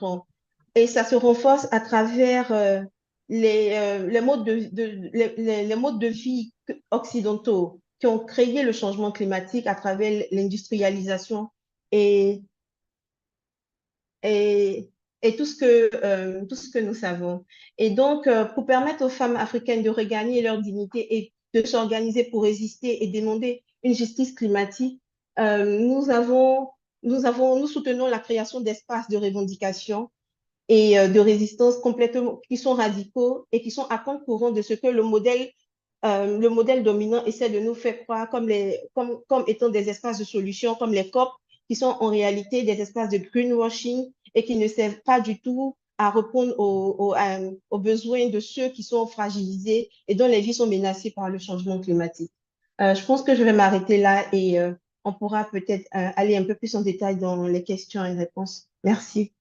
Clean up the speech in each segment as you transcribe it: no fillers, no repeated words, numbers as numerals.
autrement. Et ça se renforce à travers les modes de vie occidentaux qui ont créé le changement climatique à travers l'industrialisation et, et, et tout ce que nous savons. Et donc, pour permettre aux femmes africaines de regagner leur dignité et de s'organiser pour résister et demander une justice climatique, nous soutenons la création d'espaces de revendication et de résistance complètement, qui sont radicaux et qui sont à contre-courant de ce que le modèle dominant essaie de nous faire croire comme étant des espaces de solution, comme les COP, qui sont en réalité des espaces de greenwashing et qui ne servent pas du tout à répondre aux besoins de ceux qui sont fragilisés et dont les vies sont menacées par le changement climatique. Je pense que je vais m'arrêter là et on pourra peut-être aller un peu plus en détail dans les questions et réponses. Merci.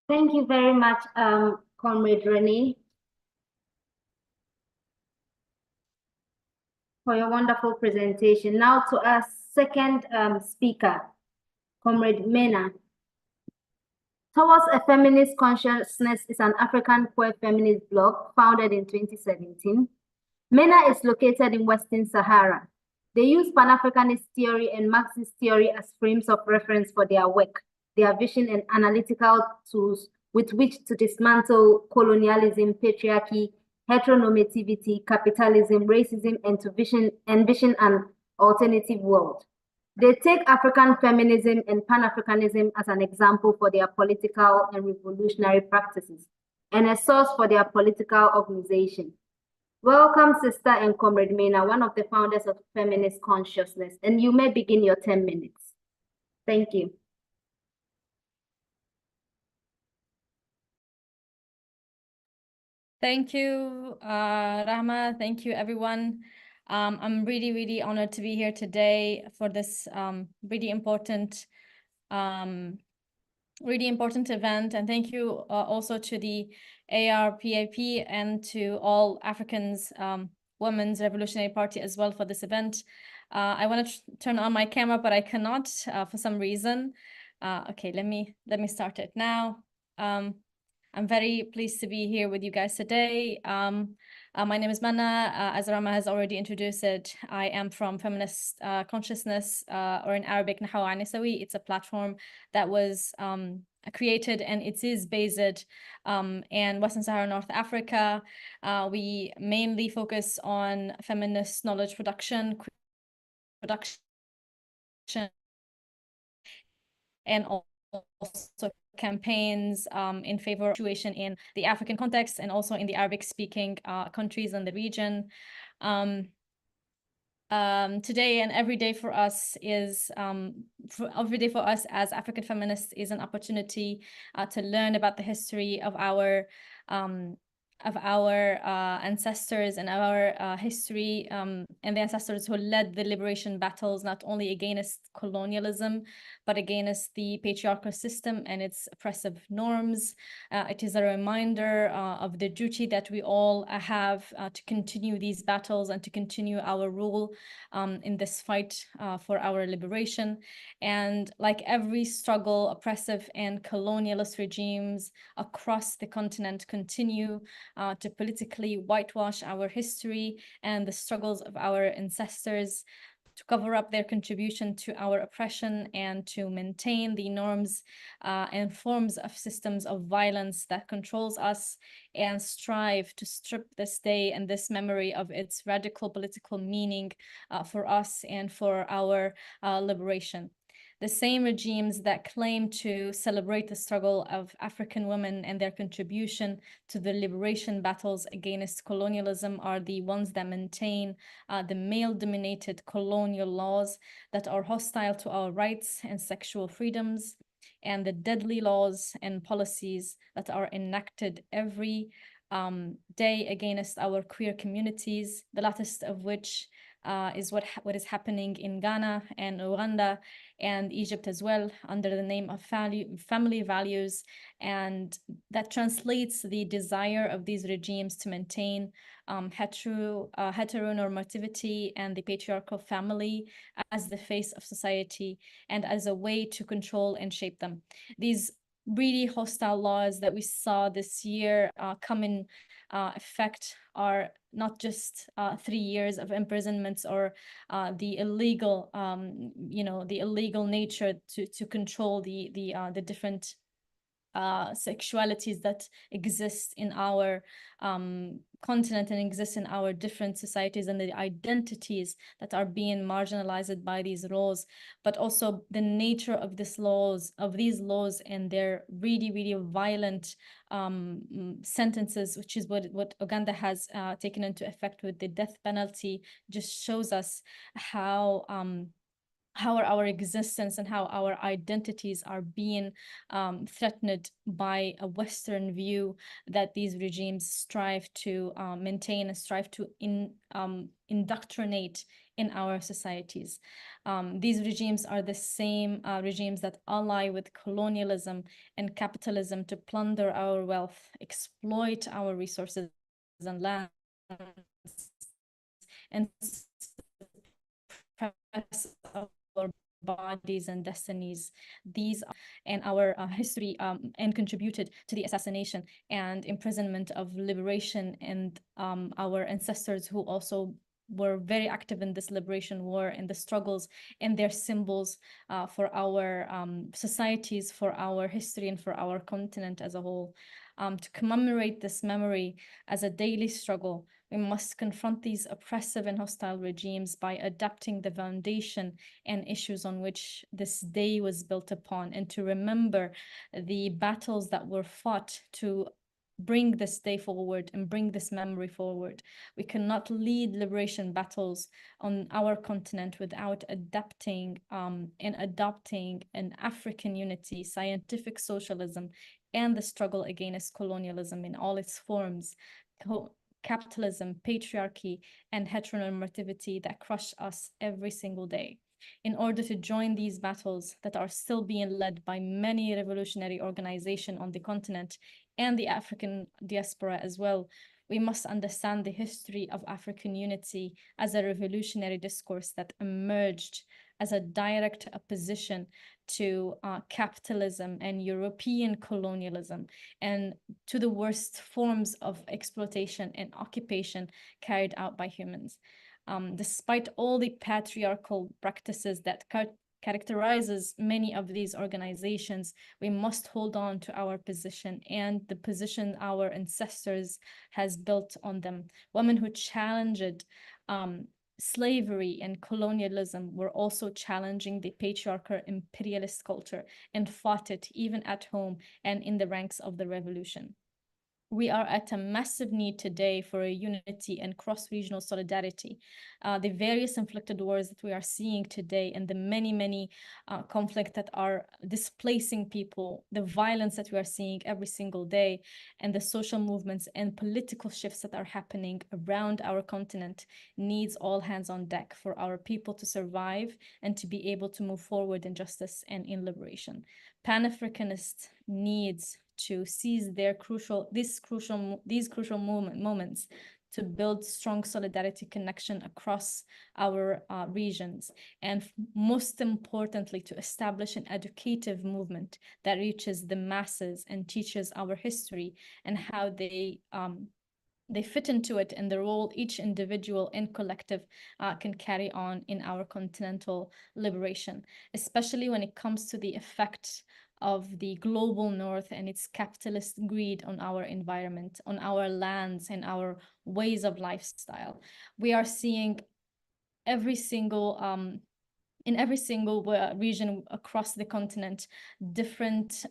Thank you very much, Comrade Renee, for your wonderful presentation. Now to our second speaker, Comrade Mena. Towards a Feminist Consciousness is an African queer feminist blog founded in 2017. MENA is located in Western Sahara. They use Pan-Africanist theory and Marxist theory as frames of reference for their work, their vision and analytical tools with which to dismantle colonialism, patriarchy, heteronormativity, capitalism, racism, and to envision an alternative world. They take African feminism and Pan-Africanism as an example for their political and revolutionary practices and a source for their political organization. Welcome, Sister and Comrade Mena, one of the founders of Feminist Consciousness, and you may begin your 10 minutes. Thank you. Thank you, Rahma. Thank you, everyone. I'm really, really honored to be here today for this really important event. And thank you also to the ARPAP and to all Africans Women's Revolutionary Party as well for this event. I want to turn on my camera, but I cannot for some reason. Okay, let me start it now. I'm very pleased to be here with you guys today. My name is Mana. As Rahma has already introduced it, I am from Feminist Consciousness, or in Arabic, Nahawa Anisawi. It's a platform that was created, and it is based in Western Sahara, North Africa. We mainly focus on feminist knowledge production, and also campaigns in favor of situation in the African context and also in the Arabic-speaking countries in the region. Today and every day for us is as African feminists is an opportunity to learn about the history of our ancestors and our history and the ancestors who led the liberation battles, not only against colonialism, but against the patriarchal system and its oppressive norms. It is a reminder of the duty that we all have to continue these battles and to continue our role in this fight for our liberation. And like every struggle, oppressive and colonialist regimes across the continent continue to politically whitewash our history and the struggles of our ancestors, to cover up their contribution to our oppression and to maintain the norms and forms of systems of violence that controls us, and strive to strip this day and this memory of its radical political meaning for us and for our liberation. The same regimes that claim to celebrate the struggle of African women and their contribution to the liberation battles against colonialism are the ones that maintain the male-dominated colonial laws that are hostile to our rights and sexual freedoms, and the deadly laws and policies that are enacted every day against our queer communities, the latest of which is what is happening in Ghana and Uganda and Egypt as well, under the name of family values. And that translates the desire of these regimes to maintain heteronormativity and the patriarchal family as the face of society and as a way to control and shape them. These really hostile laws that we saw this year come in effect are not just 3 years of imprisonments or the illegal, the illegal nature to control the different sexualities that exist in our continent and exist in our different societies, and the identities that are being marginalized by these laws, but also the nature of these laws and their really, really violent sentences, which is what Uganda has taken into effect with the death penalty, just shows us how our existence and how our identities are being threatened by a Western view that these regimes strive to maintain and strive to indoctrinate in our societies. These regimes are the same regimes that ally with colonialism and capitalism to plunder our wealth, exploit our resources and lands, and suppress our bodies and destinies. These and our history and contributed to the assassination and imprisonment of liberation and our ancestors who also were very active in this liberation war and the struggles and their symbols for our societies, for our history, and for our continent as a whole. To commemorate this memory as a daily struggle, we must confront these oppressive and hostile regimes by adapting the foundation and issues on which this day was built upon, and to remember the battles that were fought to bring this day forward and bring this memory forward. We cannot lead liberation battles on our continent without adapting and adopting an African unity, scientific socialism, and the struggle against colonialism in all its forms, capitalism, patriarchy, and heteronormativity that crush us every single day. In order to join these battles that are still being led by many revolutionary organizations on the continent and the African diaspora as well, we must understand the history of African unity as a revolutionary discourse that emerged as a direct opposition to capitalism and European colonialism, and to the worst forms of exploitation and occupation carried out by humans. Despite all the patriarchal practices that characterizes many of these organizations, we must hold on to our position and the position our ancestors has built on them. Women who challenged slavery and colonialism were also challenging the patriarchal imperialist culture and fought it even at home and in the ranks of the revolution. We are at a massive need today for a unity and cross-regional solidarity. The various inflicted wars that we are seeing today and the many conflicts that are displacing people, the violence that we are seeing every single day, and the social movements and political shifts that are happening around our continent needs all hands on deck for our people to survive and to be able to move forward in justice and in liberation. Pan-Africanist needs to seize these crucial moments to build strong solidarity connection across our regions, and most importantly, to establish an educative movement that reaches the masses and teaches our history and how they fit into it and the role each individual and collective can carry on in our continental liberation, especially when it comes to the effect of the global north and its capitalist greed on our environment, on our lands, and our ways of lifestyle. We are seeing in every single region across the continent, different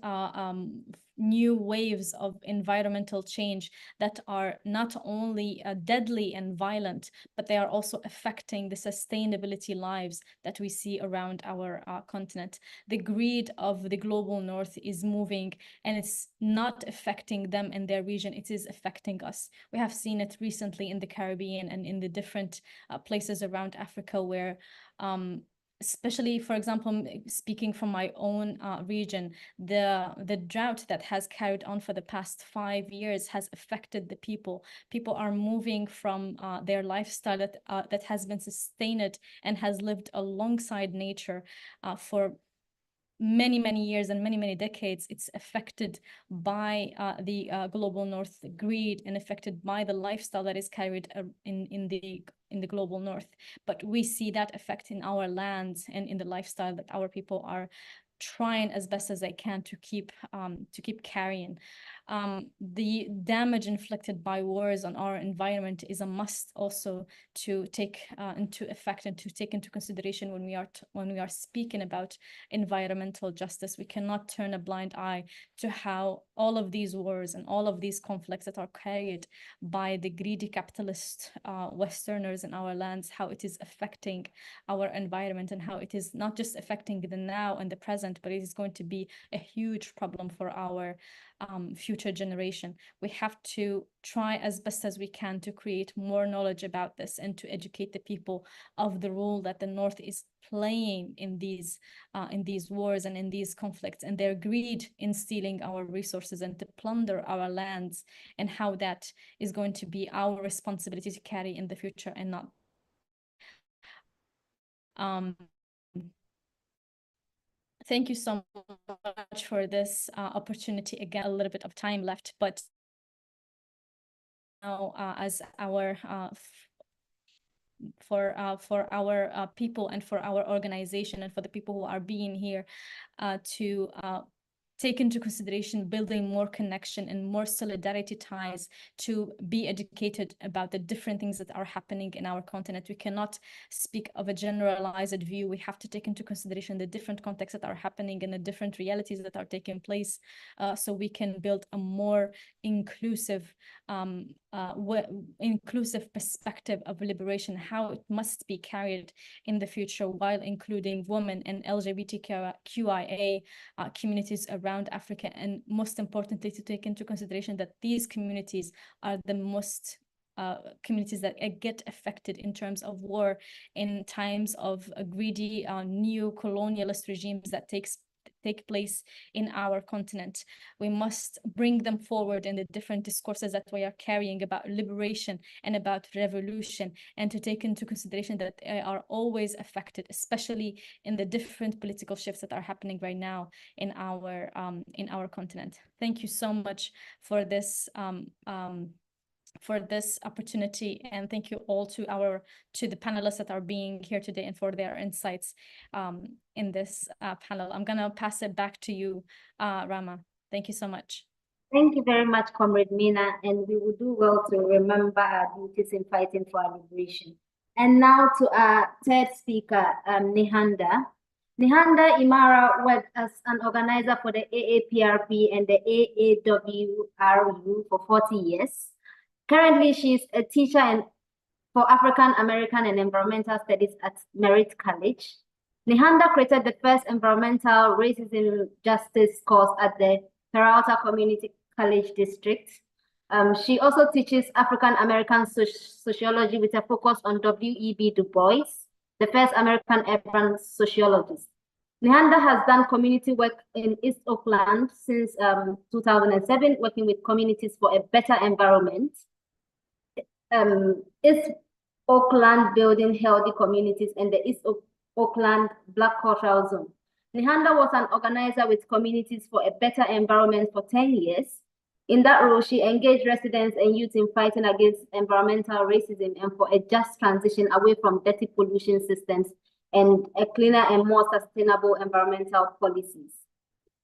new waves of environmental change that are not only deadly and violent, but they are also affecting the sustainability lives that we see around our continent. The greed of the global north is moving, and it's not affecting them in their region, it is affecting us. We have seen it recently in the Caribbean and in the different places around Africa where especially, for example, speaking from my own region, the drought that has carried on for the past 5 years has affected the people. People are moving from their lifestyle that has been sustained and has lived alongside nature for many years and many decades. It's affected by the global north greed and affected by the lifestyle that is carried in the global north. But we see that effect in our lands and in the lifestyle that our people are trying as best as they can to keep carrying. The damage inflicted by wars on our environment is a must also to take into effect and to take into consideration when we are speaking about environmental justice. We cannot turn a blind eye to how all of these wars and all of these conflicts that are carried by the greedy capitalist Westerners in our lands, how it is affecting our environment and how it is not just affecting the now and the present, but it is going to be a huge problem for our future generation. We have to try as best as we can to create more knowledge about this and to educate the people of the role that the North is playing in these wars and in these conflicts, and their greed in stealing our resources and to plunder our lands, and how that is going to be our responsibility to carry in the future and not. Thank you so much for this opportunity. Again, a little bit of time left, but now as our for our people and for our organization and for the people who are being here to take into consideration building more connection and more solidarity ties, to be educated about the different things that are happening in our continent. We cannot speak of a generalized view. We have to take into consideration the different contexts that are happening and the different realities that are taking place, so we can build a more inclusive perspective of liberation, how it must be carried in the future, while including women and LGBTQIA communities around Africa, and most importantly, to take into consideration that these communities are the most communities that get affected in terms of war, in times of greedy neo-colonialist regimes that take place in our continent. We must bring them forward in the different discourses that we are carrying about liberation and about revolution, and to take into consideration that they are always affected, especially in the different political shifts that are happening right now in our continent. Thank you so much for this opportunity, and thank you all to the panelists that are being here today and for their insights in this panel. I'm gonna pass it back to you, Rama. Thank you so much. Thank you very much, Comrade Mina, and we will do well to remember our duties in fighting for our liberation. And now to our third speaker, Nehanda. Nehanda Imara worked as an organizer for the AAPRP and the AAWRU for 40 years. Currently, she is a teacher for African American and Environmental Studies at Merritt College. Nehanda created the first environmental racism justice course at the Peralta Community College District. She also teaches African American sociology with a focus on W.E.B. Du Bois, the first American urban sociologist. Nehanda has done community work in East Oakland since 2007, working with communities for a better environment. East Oakland Building Healthy Communities and the East Oakland Black Cultural Zone. Nehanda was an organizer with communities for a better environment for 10 years. In that role, she engaged residents and youth in fighting against environmental racism and for a just transition away from dirty pollution systems and a cleaner and more sustainable environmental policies.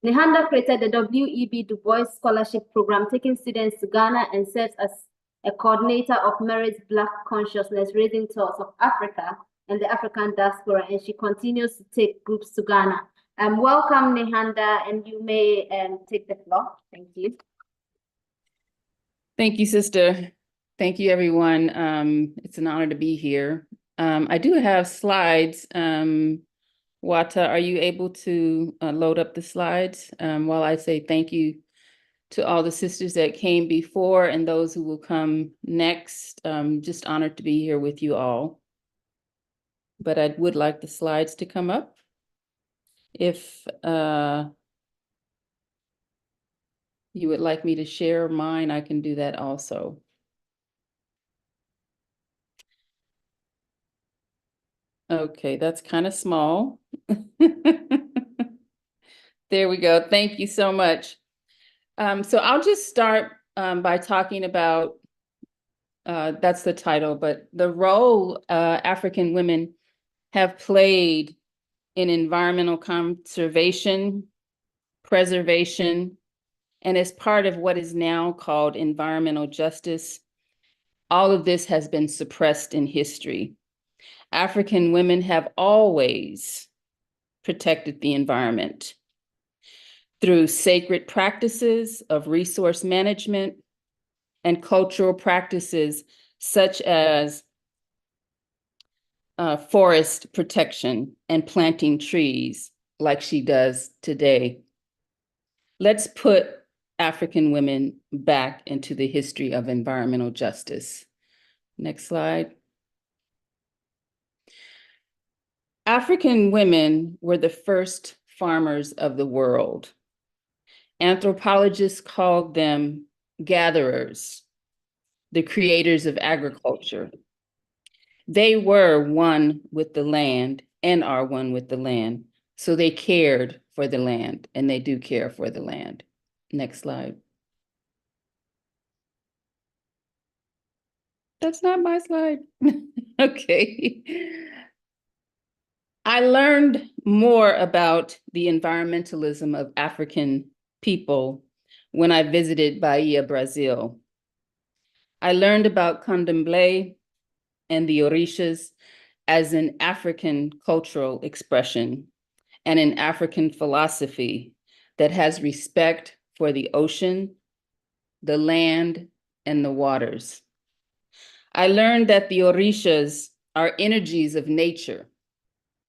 Nehanda created the W.E.B. Du Bois Scholarship Program, taking students to Ghana, and serves as a coordinator of Merit's Black Consciousness Raising Tours of Africa and the African diaspora, and she continues to take groups to Ghana. Welcome, Nehanda, and you may take the floor. Thank you. Thank you, sister. Thank you, everyone. It's an honor to be here. I do have slides. Wata, are you able to load up the slides while I say thank you to all the sisters that came before and those who will come next? Just honored to be here with you all. But I would like the slides to come up. If you would like me to share mine, I can do that also. Okay, that's kind of small. There we go. Thank you so much. So I'll just start by talking about, that's the title, but the role African women have played in environmental conservation, preservation, and as part of what is now called environmental justice. All of this has been suppressed in history. African women have always protected the environment through sacred practices of resource management and cultural practices such as forest protection and planting trees like she does today. Let's put African women back into the history of environmental justice. Next slide. African women were the first farmers of the world. Anthropologists called them gatherers, the creators of agriculture. They were one with the land and are one with the land. So they cared for the land, and they do care for the land. Next slide. That's not my slide. Okay. I learned more about the environmentalism of African people when I visited Bahia, Brazil. I learned about Candomblé and the Orishas as an African cultural expression and an African philosophy that has respect for the ocean, the land, and the waters. I learned that the Orishas are energies of nature.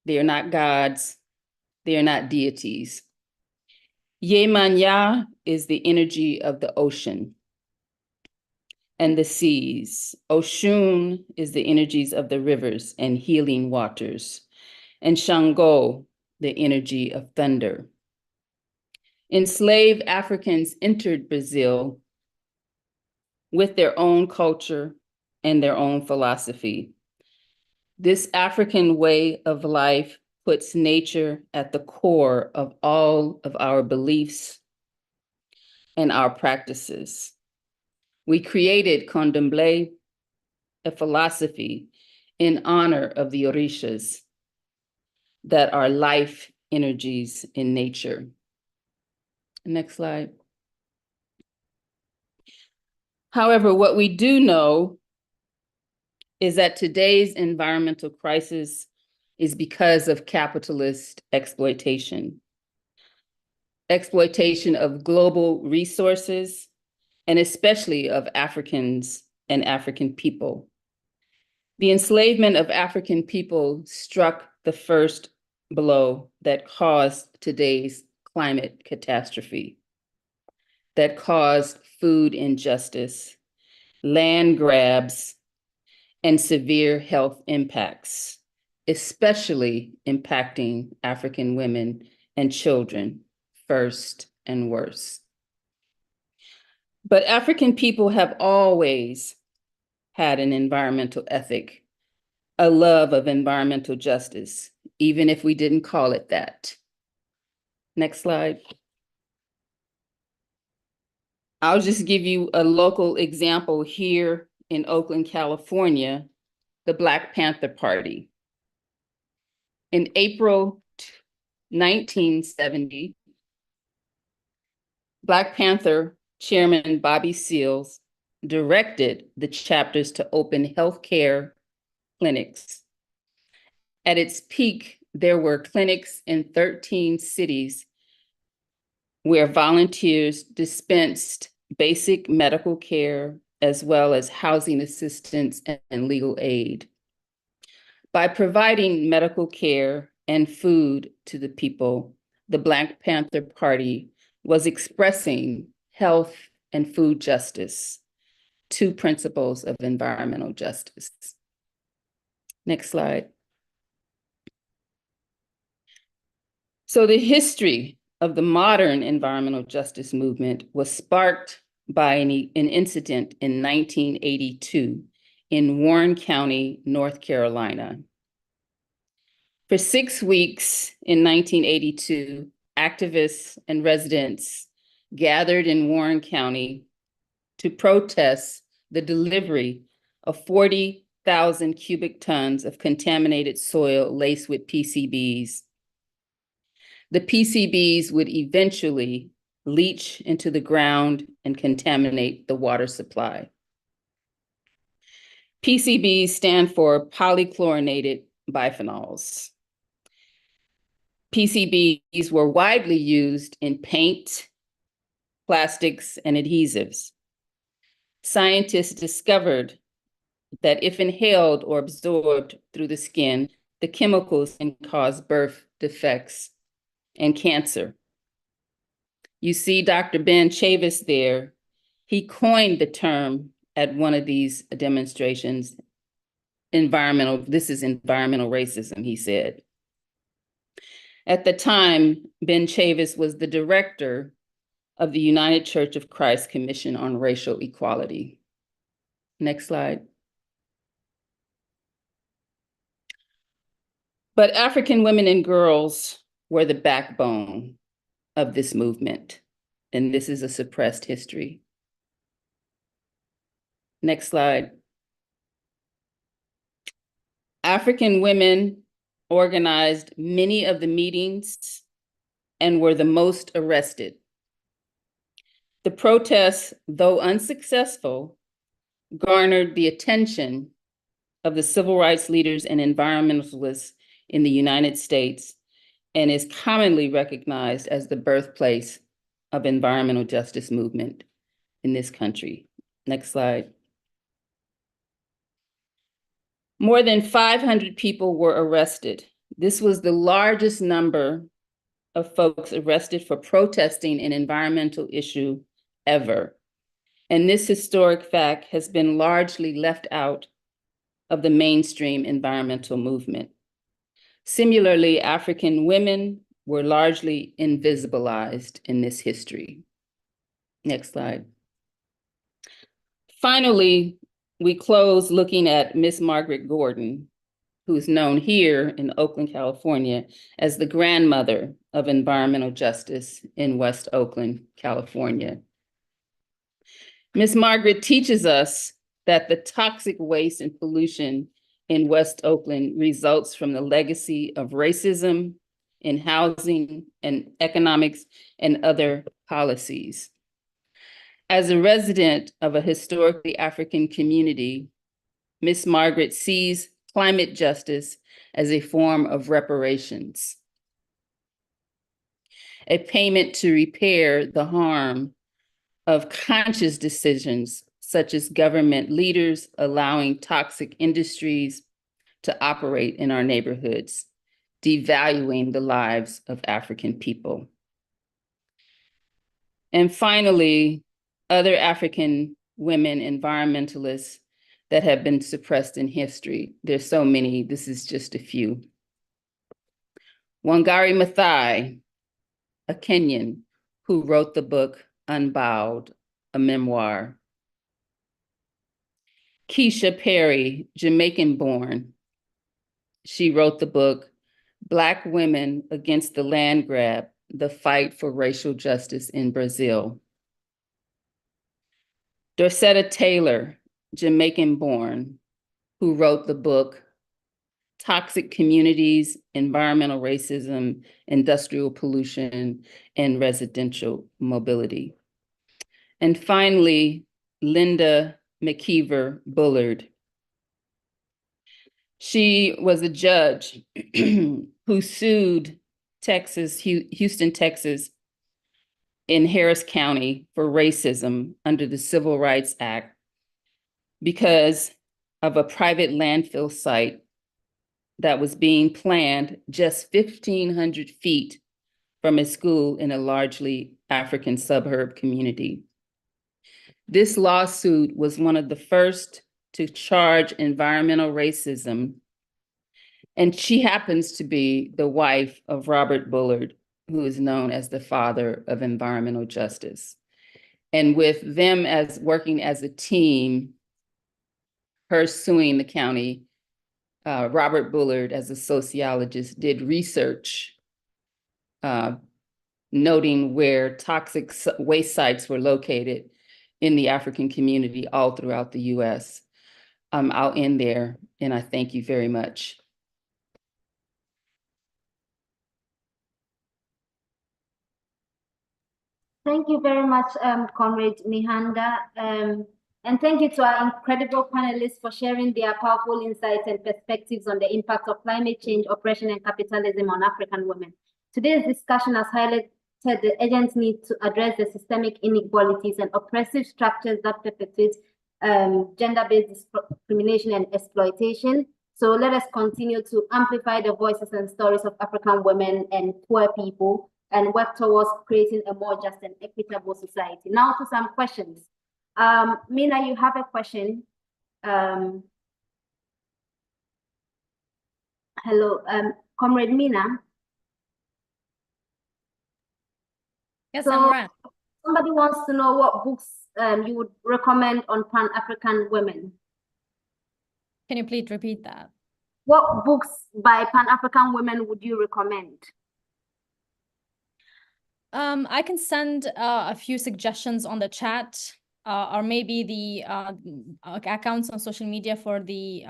They are not gods. They are not deities. Yemanya is the energy of the ocean and the seas. Oshun is the energies of the rivers and healing waters. And Shango, the energy of thunder. Enslaved Africans entered Brazil with their own culture and their own philosophy. This African way of life puts nature at the core of all of our beliefs and our practices. We created Candomblé, a philosophy in honor of the Orishas that are life energies in nature. Next slide. However, what we do know is that today's environmental crisis is because of capitalist exploitation. Exploitation of global resources, and especially of Africans and African people. The enslavement of African people struck the first blow that caused today's climate catastrophe, that caused food injustice, land grabs, and severe health impacts, especially impacting African women and children first and worst. But African people have always had an environmental ethic, a love of environmental justice, even if we didn't call it that. Next slide. I'll just give you a local example here in Oakland, California, the Black Panther Party. In April 1970, Black Panther Chairman Bobby Seals directed the chapters to open healthcare clinics. At its peak, there were clinics in 13 cities where volunteers dispensed basic medical care as well as housing assistance and legal aid. By providing medical care and food to the people, the Black Panther Party was expressing health and food justice, two principles of environmental justice. Next slide. So the history of the modern environmental justice movement was sparked by an incident in 1982 in Warren County, North Carolina. For 6 weeks in 1982, activists and residents gathered in Warren County to protest the delivery of 40,000 cubic tons of contaminated soil laced with PCBs. The PCBs would eventually leach into the ground and contaminate the water supply. PCBs stand for polychlorinated biphenyls. PCBs were widely used in paint, plastics, and adhesives. Scientists discovered that if inhaled or absorbed through the skin, the chemicals can cause birth defects and cancer. You see Dr. Ben Chavis there. He coined the term at one of these demonstrations, this is environmental racism, he said. At the time, Ben Chavis was the director of the United Church of Christ Commission on Racial Equality. Next slide. But African women and girls were the backbone of this movement, and this is a suppressed history. Next slide. African women organized many of the meetings and were the most arrested. The protests, though unsuccessful, garnered the attention of the civil rights leaders and environmentalists in the United States and is commonly recognized as the birthplace of environmental justice movement in this country. Next slide. More than 500 people were arrested. This was the largest number of folks arrested for protesting an environmental issue ever. And this historic fact has been largely left out of the mainstream environmental movement. Similarly, African women were largely invisibilized in this history. Next slide. Finally, we close looking at Miss Margaret Gordon, who's known here in Oakland, California, as the grandmother of environmental justice in West Oakland, California. Miss Margaret teaches us that the toxic waste and pollution in West Oakland results from the legacy of racism in housing and economics and other policies. As a resident of a historically African community, Miss Margaret sees climate justice as a form of reparations, a payment to repair the harm of conscious decisions such as government leaders allowing toxic industries to operate in our neighborhoods, devaluing the lives of African people. And finally, other African women environmentalists that have been suppressed in history. There's so many, this is just a few. Wangari Maathai, a Kenyan who wrote the book Unbowed, a memoir. Keisha Perry, Jamaican-born. She wrote the book Black Women Against the Land Grab, The Fight for Racial Justice in Brazil. Dorcetta Taylor, Jamaican-born, who wrote the book Toxic Communities, Environmental Racism, Industrial Pollution, and Residential Mobility. And finally, Linda McKeever Bullard. She was a judge who sued Houston, Texas, in Harris County for racism under the Civil Rights Act because of a private landfill site that was being planned just 1,500 feet from a school in a largely African suburb community. This lawsuit was one of the first to charge environmental racism, and she happens to be the wife of Robert Bullard, who is known as the father of environmental justice. And with them as working as a team, her suing the county, Robert Bullard, as a sociologist, did research noting where toxic waste sites were located in the African community all throughout the US. I'll end there, and I thank you very much. Thank you very much, Comrade Mihanda. And thank you to our incredible panelists for sharing their powerful insights and perspectives on the impact of climate change, oppression, and capitalism on African women. Today's discussion has highlighted the urgent need to address the systemic inequalities and oppressive structures that perpetuate gender-based discrimination and exploitation. So let us continue to amplify the voices and stories of African women and poor people and work towards creating a more just and equitable society. Now to some questions. Mina, you have a question. Hello, Comrade Mina. Yes, So, I'm around. somebody wants to know what books you would recommend on Pan-African women. Can you please repeat that? What books by Pan-African women would you recommend? I can send a few suggestions on the chat, or maybe the accounts on social media for the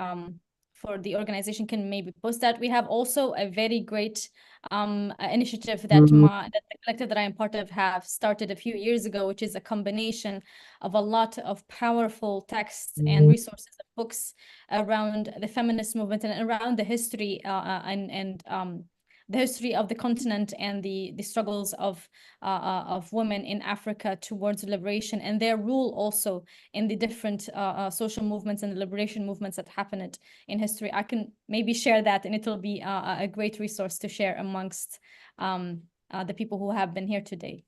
organization can maybe post that. We have also a very great initiative that the collective that I am part of have started a few years ago, which is a combination of a lot of powerful texts and resources of books around the feminist movement and around the history and the history of the continent and the struggles of women in Africa towards liberation and their role also in the different social movements and the liberation movements that happened in history. I can maybe share that, and it will be a great resource to share amongst the people who have been here today.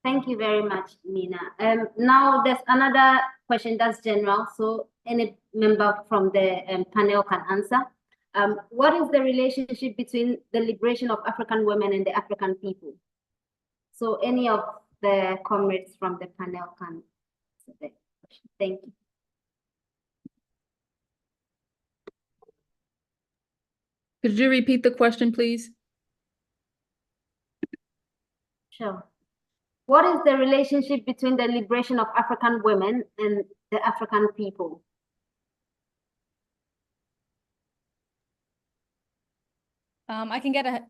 Thank you very much, Mina. Now there's another question that's general, so any member from the panel can answer. What is the relationship between the liberation of African women and the African people? So any of the comrades from the panel can answer the question. Thank you. Could you repeat the question, please? Sure. What is the relationship between the liberation of African women and the African people? I can get a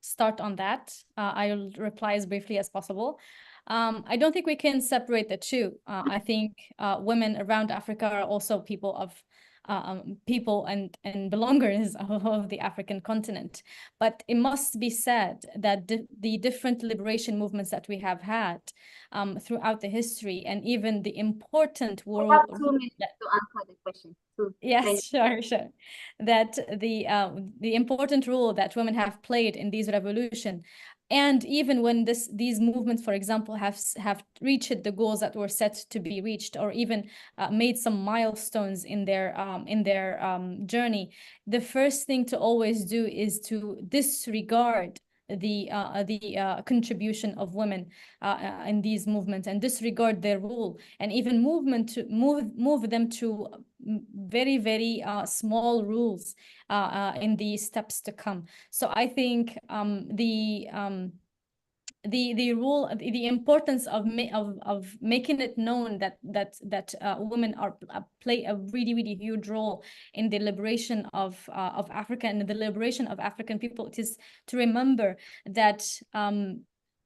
start on that. I'll reply as briefly as possible. I don't think we can separate the two. I think women around Africa are also people of people and belongers of the African continent. But it must be said that the different liberation movements that we have had throughout the history, and even the important role. About 2 minutes to answer the question. Yes, sure. That the important role that women have played in these revolution, and even when these movements, for example, have reached the goals that were set to be reached, or even made some milestones in their journey, the first thing to always do is to disregard the contribution of women in these movements and disregard their role, and even move them to very, very small rules in the steps to come. So I think the role, the importance of making it known that women play a really, really huge role in the liberation of Africa and the liberation of African people. It is to remember that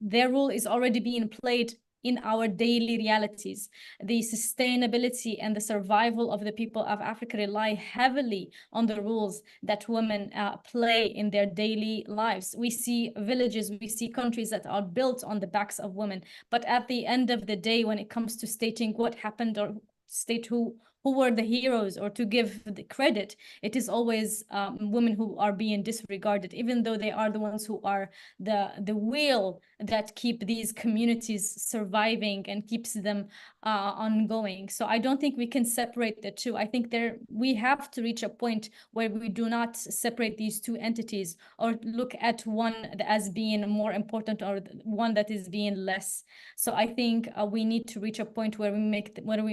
their role is already being played in our daily realities. The sustainability and the survival of the people of Africa rely heavily on the roles that women play in their daily lives. We see villages, we see countries that are built on the backs of women. But at the end of the day, when it comes to stating what happened or state who were the heroes or to give the credit, it is always women who are being disregarded, even though they are the ones who are the wheel that keep these communities surviving and keeps them ongoing. So I don't think we can separate the two. I think we have to reach a point where we do not separate these two entities or look at one as being more important or one that is being less. So I think we need to reach a point where we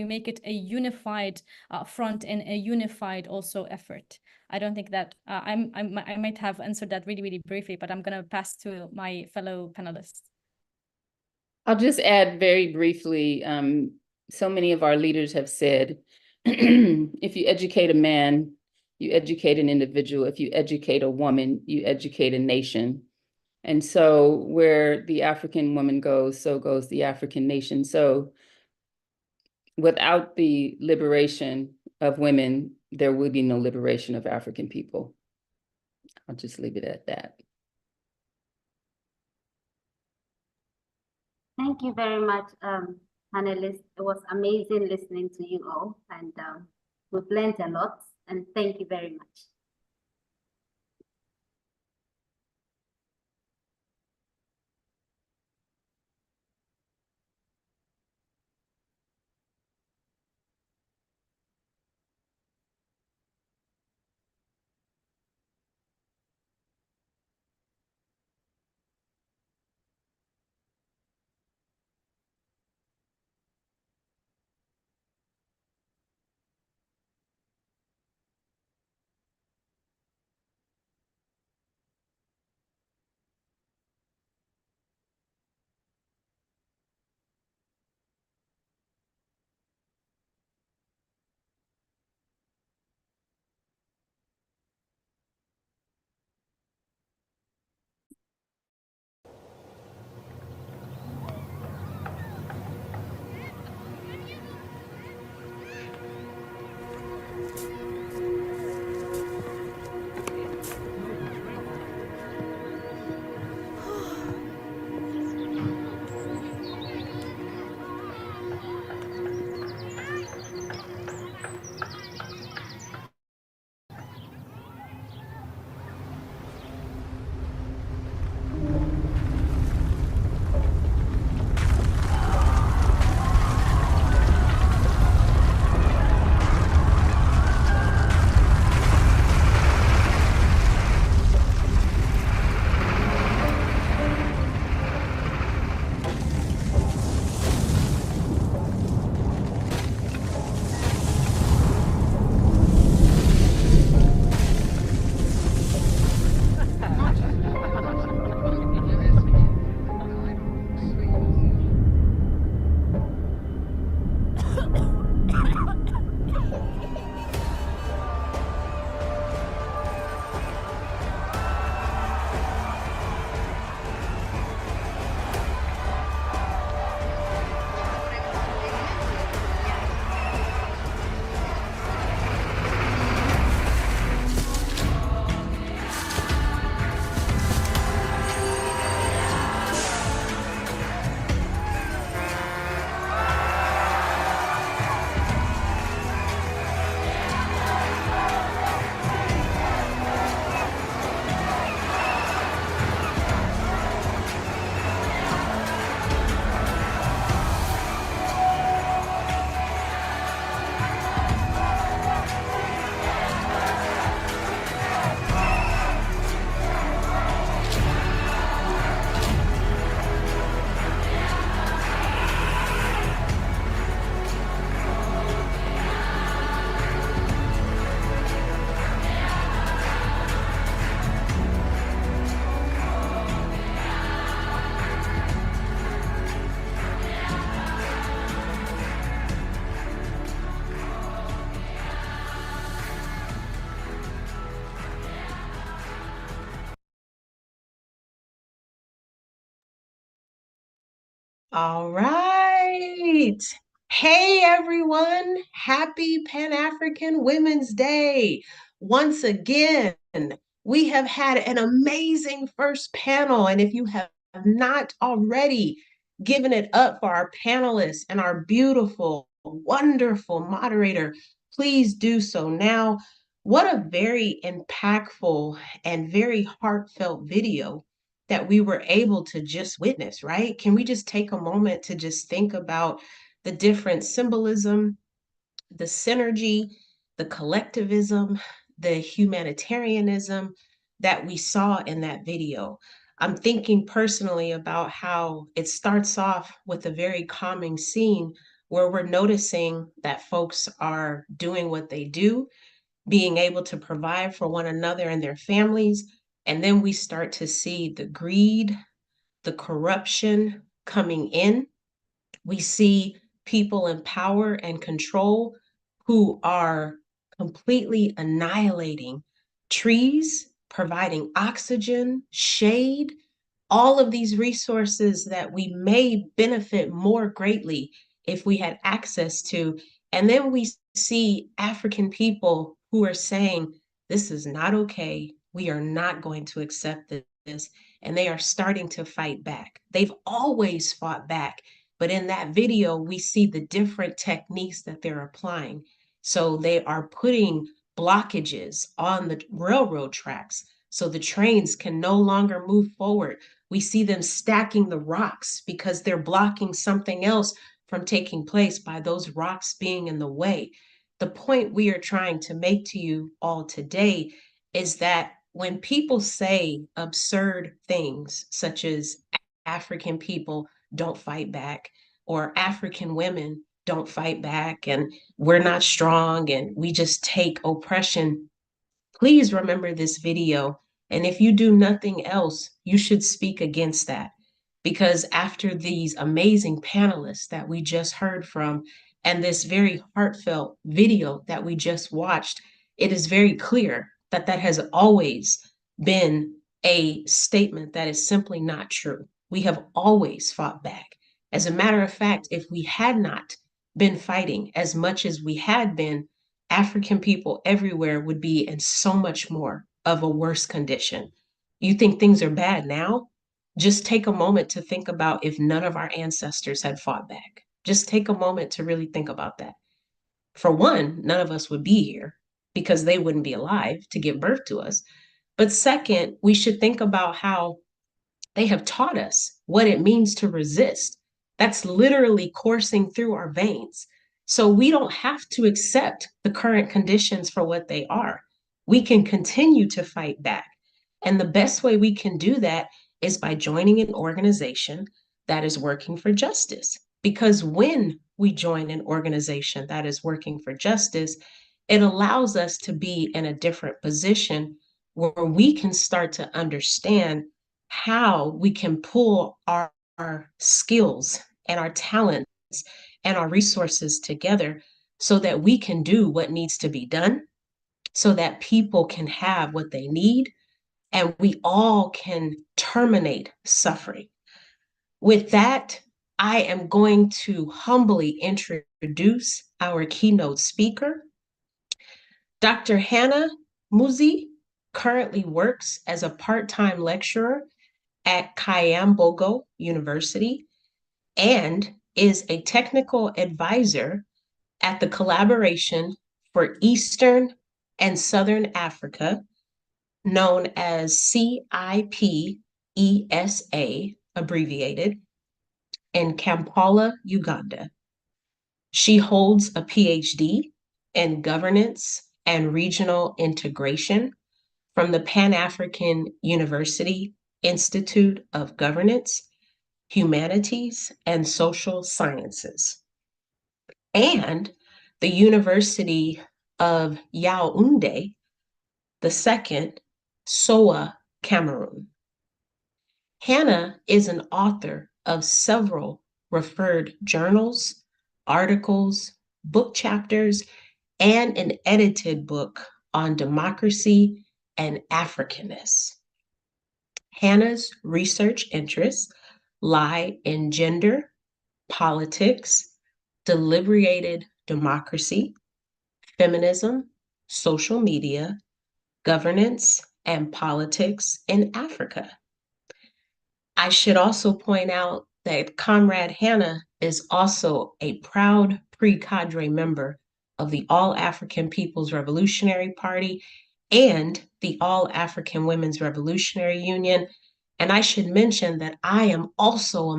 make it a unified front and a unified also effort. I don't think that I might have answered that really, really briefly, but I'm going to pass to my fellow panelists. I'll just add very briefly, so many of our leaders have said, if you educate a man, you educate an individual. If you educate a woman, you educate a nation. And so where the African woman goes, so goes the African nation. So without the liberation of women, there will be no liberation of African people. I'll just leave it at that. Thank you very much, panelists. It was amazing listening to you all, and we've learned a lot, and thank you very much. All right. right. Hey, everyone. Happy Pan-African Women's Day. Once again, we have had an amazing first panel. And if you have not already given it up for our panelists and our beautiful, wonderful moderator, please do so now. What a very impactful and very heartfelt video that we were able to just witness, right? Can we just take a moment to just think about the different symbolism, the synergy, the collectivism, the humanitarianism that we saw in that video? I'm thinking personally about how it starts off with a very calming scene where we're noticing that folks are doing what they do, being able to provide for one another and their families. And then we start to see the greed, the corruption coming in. We see people in power and control who are completely annihilating trees, providing oxygen, shade, all of these resources that we may benefit more greatly if we had access to. And then we see African people who are saying, this is not okay. We are not going to accept this. And they are starting to fight back. They've always fought back. But in that video, we see the different techniques that they're applying. So they are putting blockages on the railroad tracks so the trains can no longer move forward. We see them stacking the rocks because they're blocking something else from taking place by those rocks being in the way. The point we are trying to make to you all today is that when people say absurd things such as African people don't fight back, or African women don't fight back, and we're not strong, and we just take oppression, please remember this video. And if you do nothing else, you should speak against that. Because after these amazing panelists that we just heard from, and this very heartfelt video that we just watched, it is very clear that that has always been a statement that is simply not true. We have always fought back. As a matter of fact, if we had not been fighting as much as we had been, African people everywhere would be in so much more of a worse condition. You think things are bad now? Just take a moment to think about if none of our ancestors had fought back. Just take a moment to really think about that. For one, none of us would be here because they wouldn't be alive to give birth to us. But second, we should think about how they have taught us what it means to resist. That's literally coursing through our veins. So we don't have to accept the current conditions for what they are. We can continue to fight back. And the best way we can do that is by joining an organization that is working for justice. Because when we join an organization that is working for justice, it allows us to be in a different position where we can start to understand how we can pull our skills and our talents and our resources together so that we can do what needs to be done, so that people can have what they need, and we all can terminate suffering. With that, I am going to humbly introduce our keynote speaker. Dr. Hannah Muzi currently works as a part-time lecturer at Kyambogo University and is a technical advisor at the Collaboration for Eastern and Southern Africa, known as CIPESA, abbreviated, in Kampala, Uganda. She holds a PhD in governance and regional integration from the Pan-African University Institute of Governance, Humanities, and Social Sciences, and the University of Yaoundé, the second, SOA, Cameroon. Hannah is an author of several referred journals, articles, book chapters, and an edited book on democracy and Africanness. Hannah's research interests lie in gender, politics, deliberated democracy, feminism, social media, governance, and politics in Africa. I should also point out that Comrade Hannah is also a proud pre-cadre member of the All African People's Revolutionary Party and the All African Women's Revolutionary Union. And I should mention that I am also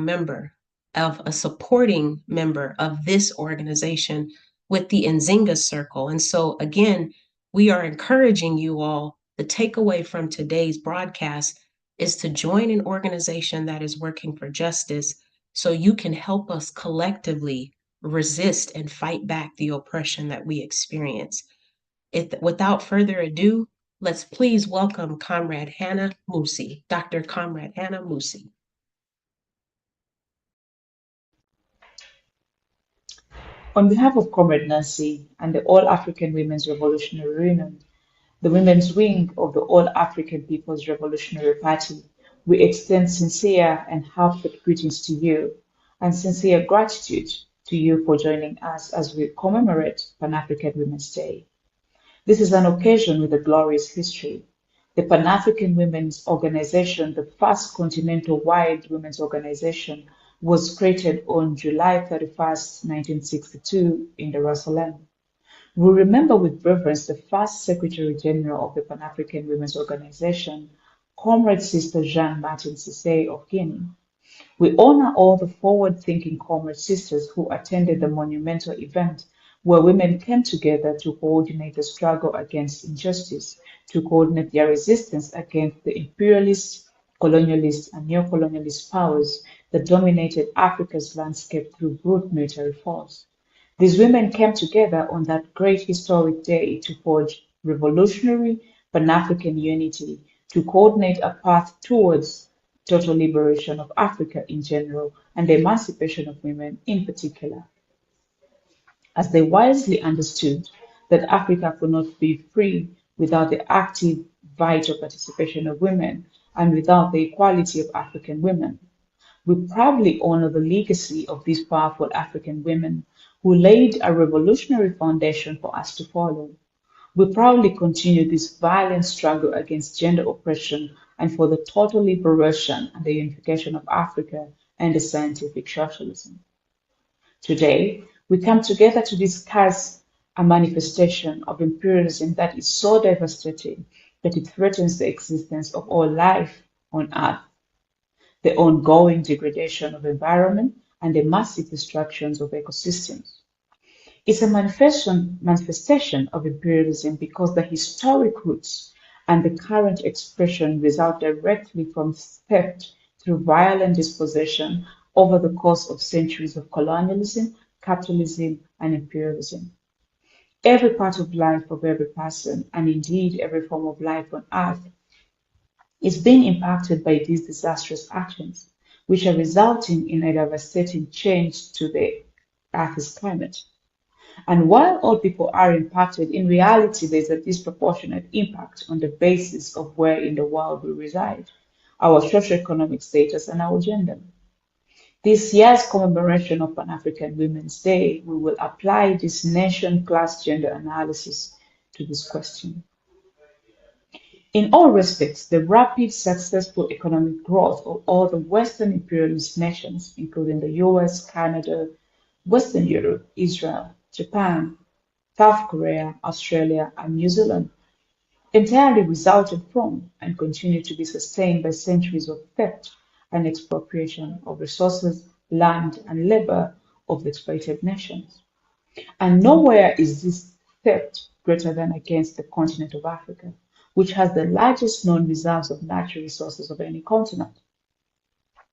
a supporting member of this organization with the Nzinga Circle. And so again, we are encouraging you all. The takeaway from today's broadcast is to join an organization that is working for justice so you can help us collectively resist and fight back the oppression that we experience. Without further ado, let's please welcome Comrade Hannah Moussi, Dr. Comrade Hannah Moussi. On behalf of Comrade Nancy and the All African Women's Revolutionary Union, the women's wing of the All African People's Revolutionary Party, we extend sincere and heartfelt greetings to you and sincere gratitude to you for joining us as we commemorate Pan-African Women's Day. This is an occasion with a glorious history. The Pan-African Women's Organization, the first continental-wide women's organization, was created on July 31st, 1962 in Dar es Salaam. We remember with reverence the first Secretary General of the Pan-African Women's Organization, Comrade Sister Jeanne Martin Cissé of Guinea. We honor all the forward-thinking Comrade sisters who attended the monumental event where women came together to coordinate the struggle against injustice, to coordinate their resistance against the imperialist, colonialist, and neo-colonialist powers that dominated Africa's landscape through brute military force. These women came together on that great historic day to forge revolutionary Pan-African unity, to coordinate a path towards total liberation of Africa in general and the emancipation of women in particular. As they wisely understood that Africa could not be free without the active, vital participation of women and without the equality of African women. We proudly honor the legacy of these powerful African women who laid a revolutionary foundation for us to follow. We proudly continue this violent struggle against gender oppression and for the total liberation and the unification of Africa and the scientific socialism. Today, we come together to discuss a manifestation of imperialism that is so devastating that it threatens the existence of all life on Earth, the ongoing degradation of environment, and the massive destructions of ecosystems. It's a manifestation of imperialism because the historic roots and the current expression result directly from theft through violent dispossession over the course of centuries of colonialism, capitalism, and imperialism. Every part of life of every person, and indeed every form of life on Earth, is being impacted by these disastrous actions, which are resulting in a devastating change to the Earth's climate. And while all people are impacted, in reality, there's a disproportionate impact on the basis of where in the world we reside, our socioeconomic status, and our gender. This year's commemoration of Pan-African Women's Day, we will apply this nation-class gender analysis to this question. In all respects, the rapid, successful economic growth of all the Western imperialist nations, including the US, Canada, Western Europe, Israel, Japan, South Korea, Australia, and New Zealand, entirely resulted from and continue to be sustained by centuries of theft and expropriation of resources, land, and labor of the exploited nations. And nowhere is this theft greater than against the continent of Africa, which has the largest known reserves of natural resources of any continent.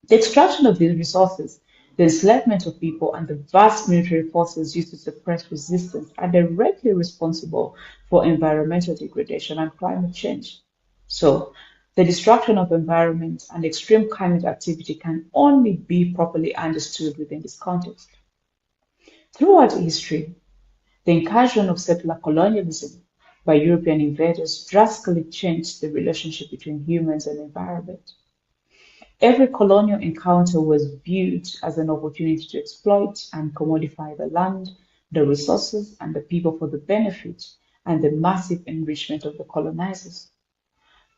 The extraction of these resources, the enslavement of people, and the vast military forces used to suppress resistance are directly responsible for environmental degradation and climate change. So, the destruction of environment and extreme climate activity can only be properly understood within this context. Throughout history, the incursion of settler colonialism by European invaders drastically changed the relationship between humans and environment. Every colonial encounter was viewed as an opportunity to exploit and commodify the land, the resources, and the people for the benefit and the massive enrichment of the colonizers.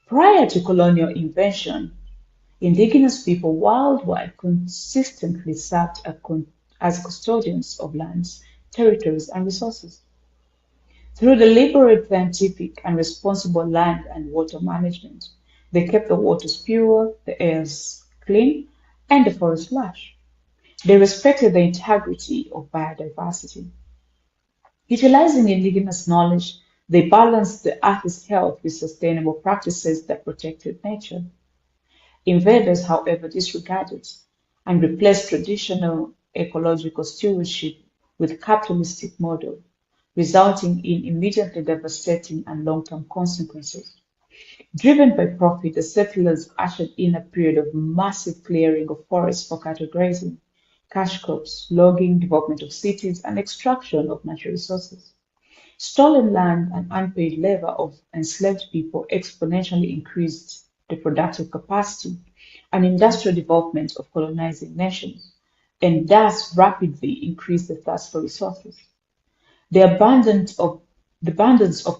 Prior to colonial invention, indigenous people worldwide consistently served as custodians of lands, territories, and resources. Through deliberate, scientific, and responsible land and water management, they kept the waters pure, the airs clean, and the forests lush. They respected the integrity of biodiversity. Utilizing indigenous knowledge, they balanced the earth's health with sustainable practices that protected nature. Invaders, however, disregarded and replaced traditional ecological stewardship with capitalistic model, resulting in immediately devastating and long-term consequences. Driven by profit, the settlers ushered in a period of massive clearing of forests for cattle grazing, cash crops, logging, development of cities, and extraction of natural resources. Stolen land and unpaid labor of enslaved people exponentially increased the productive capacity and industrial development of colonizing nations, and thus rapidly increased the thirst for resources. The abundance of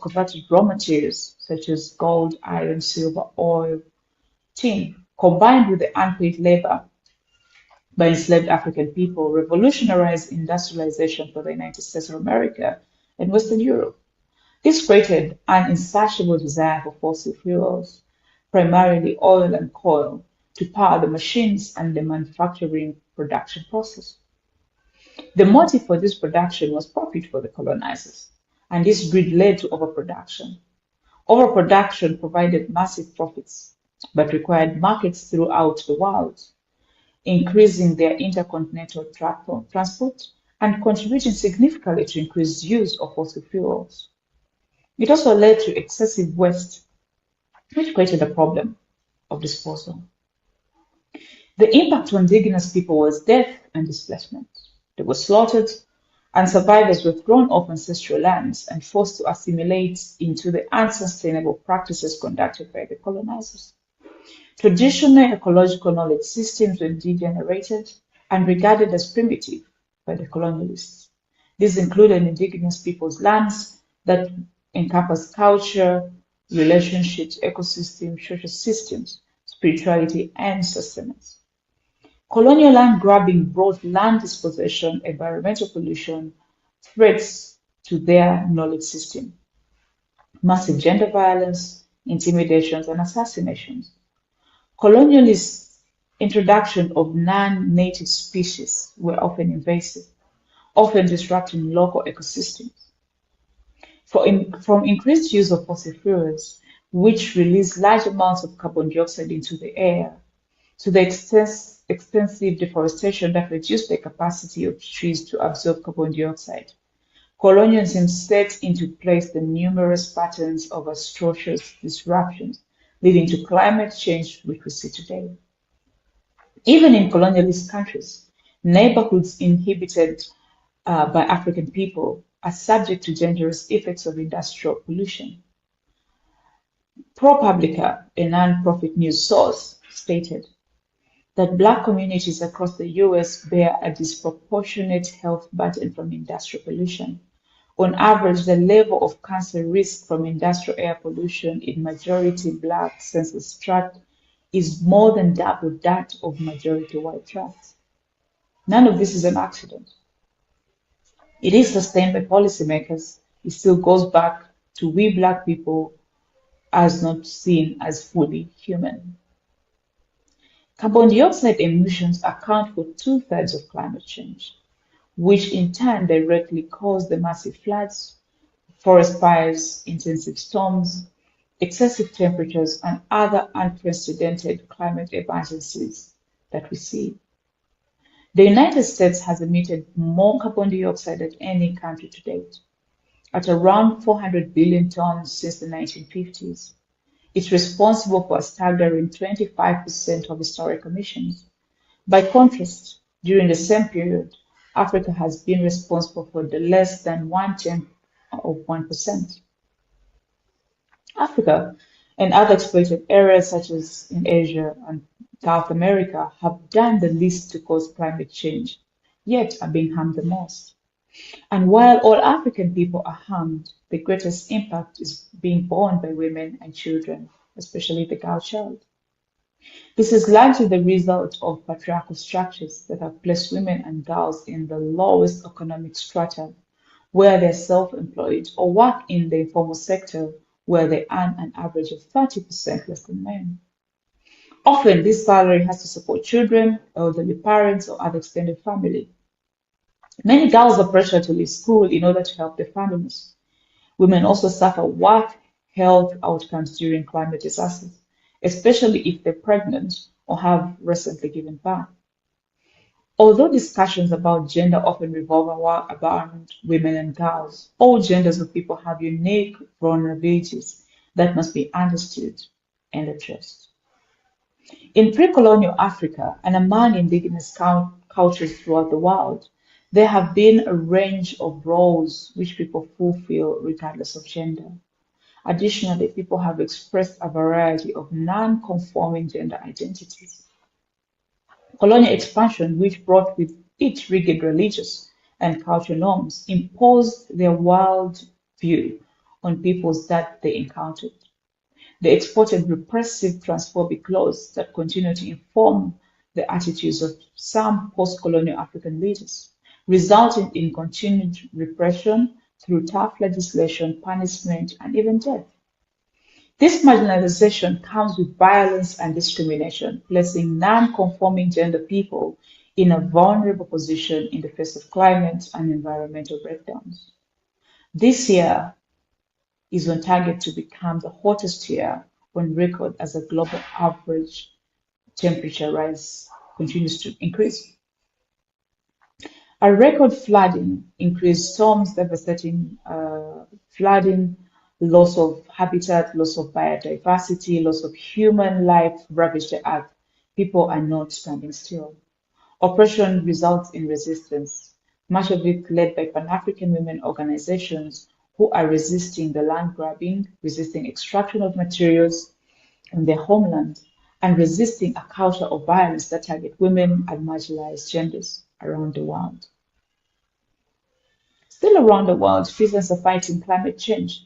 converted raw materials such as gold, iron, silver, oil, tin, combined with the unpaid labor by enslaved African people, revolutionized industrialization for the United States of America and Western Europe. This created an insatiable desire for fossil fuels, primarily oil and coal, to power the machines and the manufacturing production process. The motive for this production was profit for the colonizers, and this greed led to overproduction. Overproduction provided massive profits, but required markets throughout the world, increasing their intercontinental transport and contributing significantly to increased use of fossil fuels. It also led to excessive waste, which created a problem of disposal. The impact on indigenous people was death and displacement. They were slaughtered, and survivors were thrown off ancestral lands and forced to assimilate into the unsustainable practices conducted by the colonizers. Traditional ecological knowledge systems were degenerated and regarded as primitive by the colonialists. These included indigenous peoples' lands that encompass culture, relationships, ecosystems, social systems, spirituality, and sustenance. Colonial land grabbing brought land dispossession, environmental pollution, threats to their knowledge system, massive gender violence, intimidations, and assassinations. Colonialists' introduction of non-native species were often invasive, often disrupting local ecosystems. From increased use of fossil fuels, which release large amounts of carbon dioxide into the air, to the extensive deforestation that reduced the capacity of trees to absorb carbon dioxide. Colonialism set into place the numerous patterns of atrocious disruptions, leading to climate change which we see today. Even in colonialist countries, neighborhoods inhabited by African people are subject to dangerous effects of industrial pollution. ProPublica, a non-profit news source, stated that Black communities across the US bear a disproportionate health burden from industrial pollution. On average, the level of cancer risk from industrial air pollution in majority Black census tract is more than double that of majority white tracts. None of this is an accident. It is sustained by policymakers. It still goes back to we Black people as not seen as fully human. Carbon dioxide emissions account for 2/3 of climate change, which in turn directly cause the massive floods, forest fires, intensive storms, excessive temperatures, and other unprecedented climate emergencies that we see. The United States has emitted more carbon dioxide than any country to date, at around 400 billion tons since the 1950s. It's responsible for a staggering 25% of historic emissions. By contrast, during the same period, Africa has been responsible for the less than 1/10 of 1%. Africa and other exploited areas such as in Asia and South America have done the least to cause climate change, yet are being harmed the most. And while all African people are harmed, the greatest impact is being borne by women and children, especially the girl child. This is largely the result of patriarchal structures that have placed women and girls in the lowest economic strata, where they're self-employed or work in the informal sector, where they earn an average of 30% less than men. Often, this salary has to support children, elderly parents, or other extended family. Many girls are pressured to leave school in order to help their families. Women also suffer worse health outcomes during climate disasters, especially if they're pregnant or have recently given birth. Although discussions about gender often revolve around women and girls, all genders of people have unique vulnerabilities that must be understood and addressed. In pre-colonial Africa and among indigenous cultures throughout the world, there have been a range of roles which people fulfill regardless of gender. Additionally, people have expressed a variety of non-conforming gender identities. Colonial expansion, which brought with it rigid religious and cultural norms, imposed their world view on peoples that they encountered. They exported repressive transphobic laws that continue to inform the attitudes of some post-colonial African leaders, resulting in continued repression through tough legislation, punishment, and even death. This marginalization comes with violence and discrimination, placing non-conforming gender people in a vulnerable position in the face of climate and environmental breakdowns. This year is on target to become the hottest year on record as the global average temperature rise continues to increase. A record flooding, increased storms, devastating flooding, loss of habitat, loss of biodiversity, loss of human life ravage the earth. People are not standing still. Oppression results in resistance, much of it led by Pan-African women organizations who are resisting the land grabbing, resisting extraction of materials in their homeland, and resisting a culture of violence that target women and marginalized genders around the world. Still around the world, citizens are fighting climate change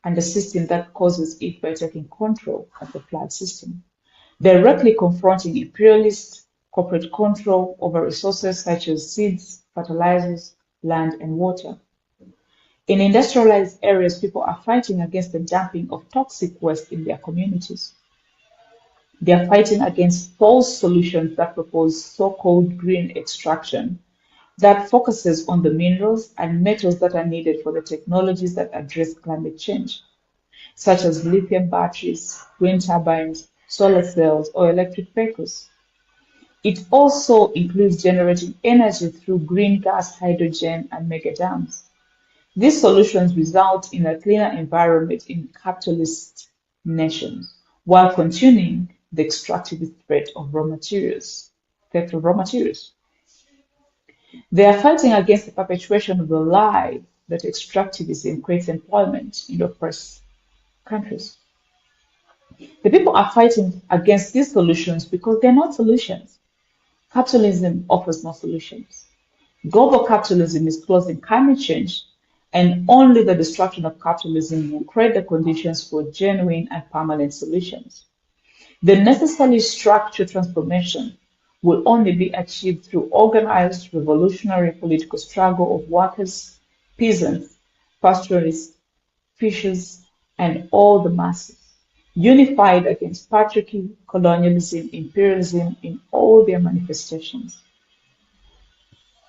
and the system that causes it by taking control of the flood system, directly confronting imperialist corporate control over resources such as seeds, fertilizers, land, and water. In industrialized areas, people are fighting against the dumping of toxic waste in their communities. They are fighting against false solutions that propose so-called green extraction that focuses on the minerals and metals that are needed for the technologies that address climate change, such as lithium batteries, wind turbines, solar cells, or electric vehicles. It also includes generating energy through green gas, hydrogen, and mega dams. These solutions result in a cleaner environment in capitalist nations, while continuing the extractivist threat of raw materials. They are fighting against the perpetuation of the lie that extractivism creates employment in oppressed countries. The people are fighting against these solutions because they're not solutions. Capitalism offers no solutions. Global capitalism is closing climate change, and only the destruction of capitalism will create the conditions for genuine and permanent solutions. The necessary structural transformation will only be achieved through organized revolutionary political struggle of workers, peasants, pastoralists, fishers, and all the masses, unified against patriarchy, colonialism, imperialism in all their manifestations.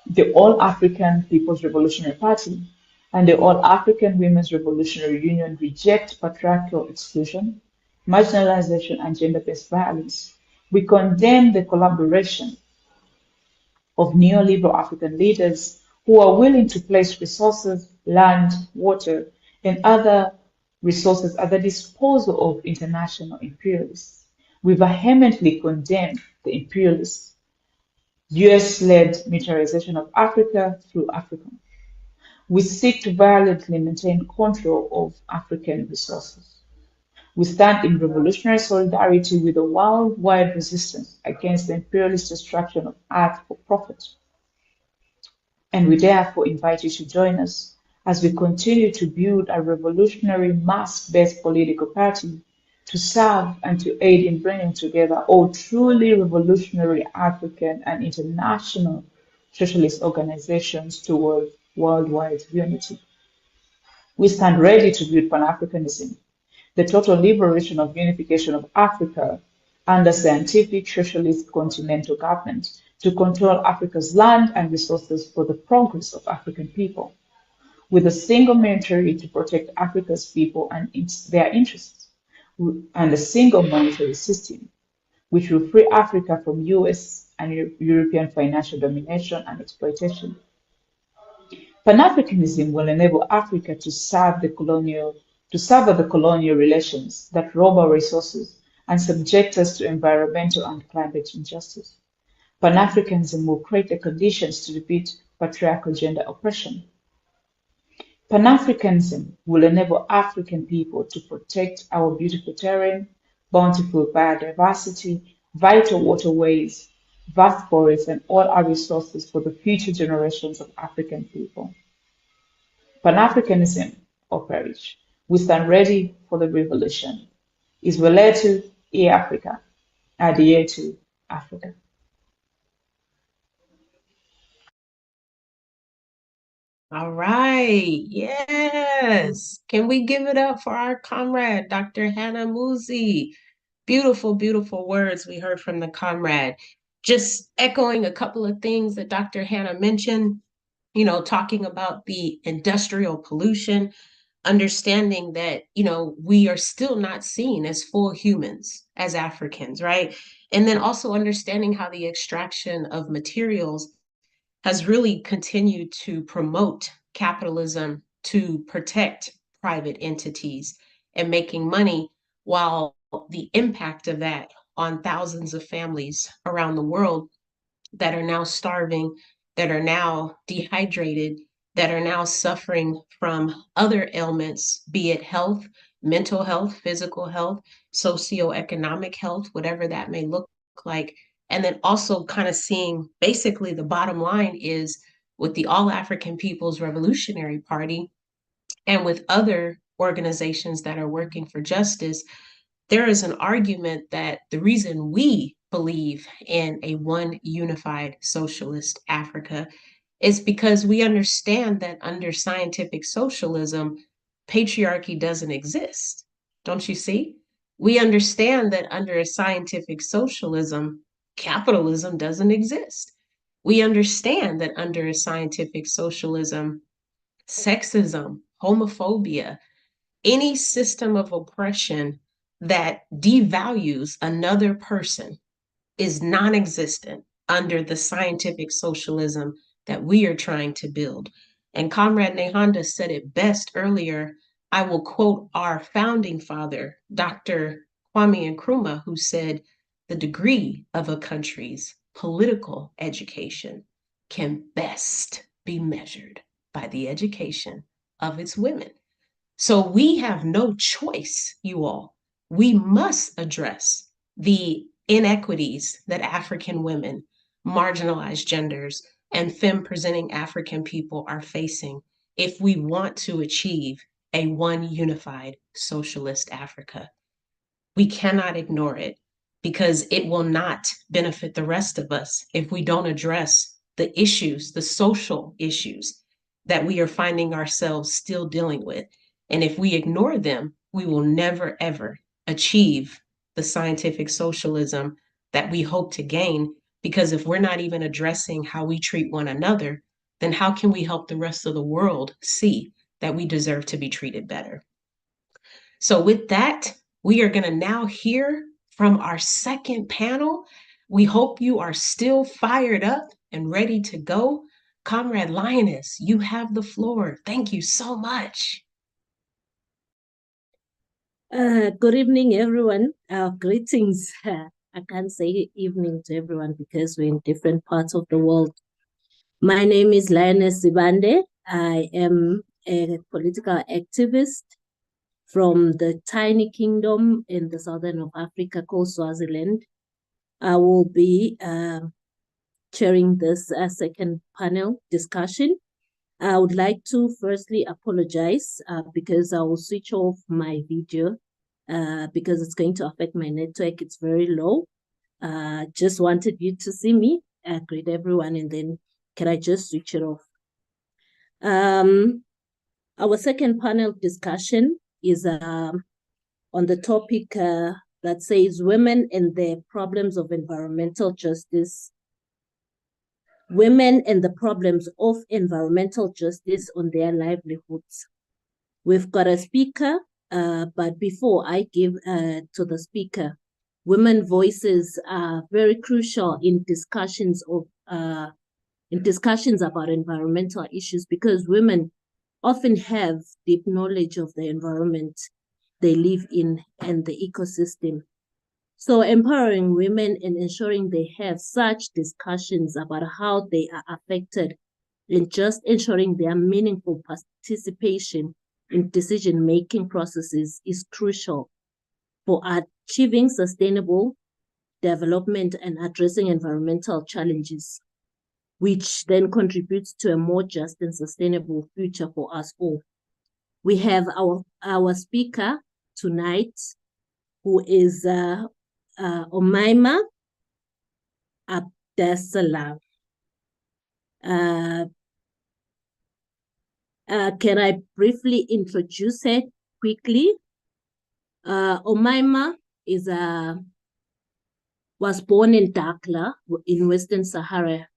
The All-African People's Revolutionary Party and the All-African Women's Revolutionary Union reject patriarchal exclusion, marginalization, and gender-based violence. We condemn the collaboration of neoliberal African leaders who are willing to place resources, land, water, and other resources at the disposal of international imperialists. We vehemently condemn the imperialist US-led militarization of Africa through Africa. We seek to violently maintain control of African resources. We stand in revolutionary solidarity with the worldwide resistance against the imperialist destruction of art for profit. And we therefore invite you to join us as we continue to build a revolutionary mass-based political party to serve and to aid in bringing together all truly revolutionary African and international socialist organizations toward worldwide unity. We stand ready to build Pan-Africanism, the total liberation of unification of Africa under scientific socialist continental government to control Africa's land and resources for the progress of African people, with a single military to protect Africa's people and their interests, and a single monetary system, which will free Africa from US and European financial domination and exploitation. Pan-Africanism will enable Africa to serve the colonial relations that rob our resources and subject us to environmental and climate injustice. Pan-Africanism will create the conditions to defeat patriarchal gender oppression. Pan-Africanism will enable African people to protect our beautiful terrain, bountiful biodiversity, vital waterways, vast forests, and all our resources for the future generations of African people. Pan-Africanism or perish. We stand ready for the revolution. Isweletu e Africa, Adietu Africa. All right. Yes. Can we give it up for our comrade, Dr. Hannah Muzi? Beautiful, beautiful words we heard from the comrade. Just echoing a couple of things that Dr. Hannah mentioned, you know, talking about the industrial pollution, understanding that, you know, we are still not seen as full humans as Africans, right? And then also understanding how the extraction of materials has really continued to promote capitalism to protect private entities and making money, while the impact of that on thousands of families around the world that are now starving, that are now dehydrated, that are now suffering from other ailments, be it health, mental health, physical health, socioeconomic health, whatever that may look like. And then also kind of seeing basically the bottom line is with the All African People's Revolutionary Party and with other organizations that are working for justice, there is an argument that the reason we believe in a one unified socialist Africa is because we understand that under scientific socialism, patriarchy doesn't exist. Don't you see? We understand that under a scientific socialism, capitalism doesn't exist. We understand that under a scientific socialism, sexism, homophobia, any system of oppression that devalues another person is non-existent under the scientific socialism that we are trying to build. And Comrade Nehanda said it best earlier. I will quote our founding father, Dr. Kwame Nkrumah, who said, "The degree of a country's political education can best be measured by the education of its women." So we have no choice, you all. We must address the inequities that African women, marginalized genders, and femme-presenting African people are facing if we want to achieve a one unified socialist Africa. We cannot ignore it because it will not benefit the rest of us if we don't address the issues, the social issues that we are finding ourselves still dealing with. And if we ignore them, we will never, ever achieve the scientific socialism that we hope to gain. Because if we're not even addressing how we treat one another, then how can we help the rest of the world see that we deserve to be treated better? So with that, we are going to now hear from our second panel. We hope you are still fired up and ready to go. Comrade Lioness, you have the floor. Thank you so much. Good evening, everyone. Greetings. I can't say evening to everyone because we're in different parts of the world. My name is Lioness Zibande. I am a political activist from the tiny kingdom in the southern of Africa called Swaziland. I will be chairing this second panel discussion. I would like to firstly apologize because I will switch off my video because it's going to affect my network. It's very low. Just wanted you to see me, greet everyone, and then can I just switch it off? Our second panel discussion is on the topic that says women and their problems of environmental justice. Women and the problems of environmental justice on their livelihoods. We've got a speaker, but before I give to the speaker, women voices are very crucial in discussions about environmental issues because women often have deep knowledge of the environment they live in and the ecosystem. So empowering women and ensuring they have such discussions about how they are affected and just ensuring their meaningful participation in decision-making processes is crucial for achieving sustainable development and addressing environmental challenges, which then contributes to a more just and sustainable future for us all. We have our speaker tonight, who is Umaima Abdessalam. Can I briefly introduce her quickly? Umaima was born in Dakhla in Western Sahara.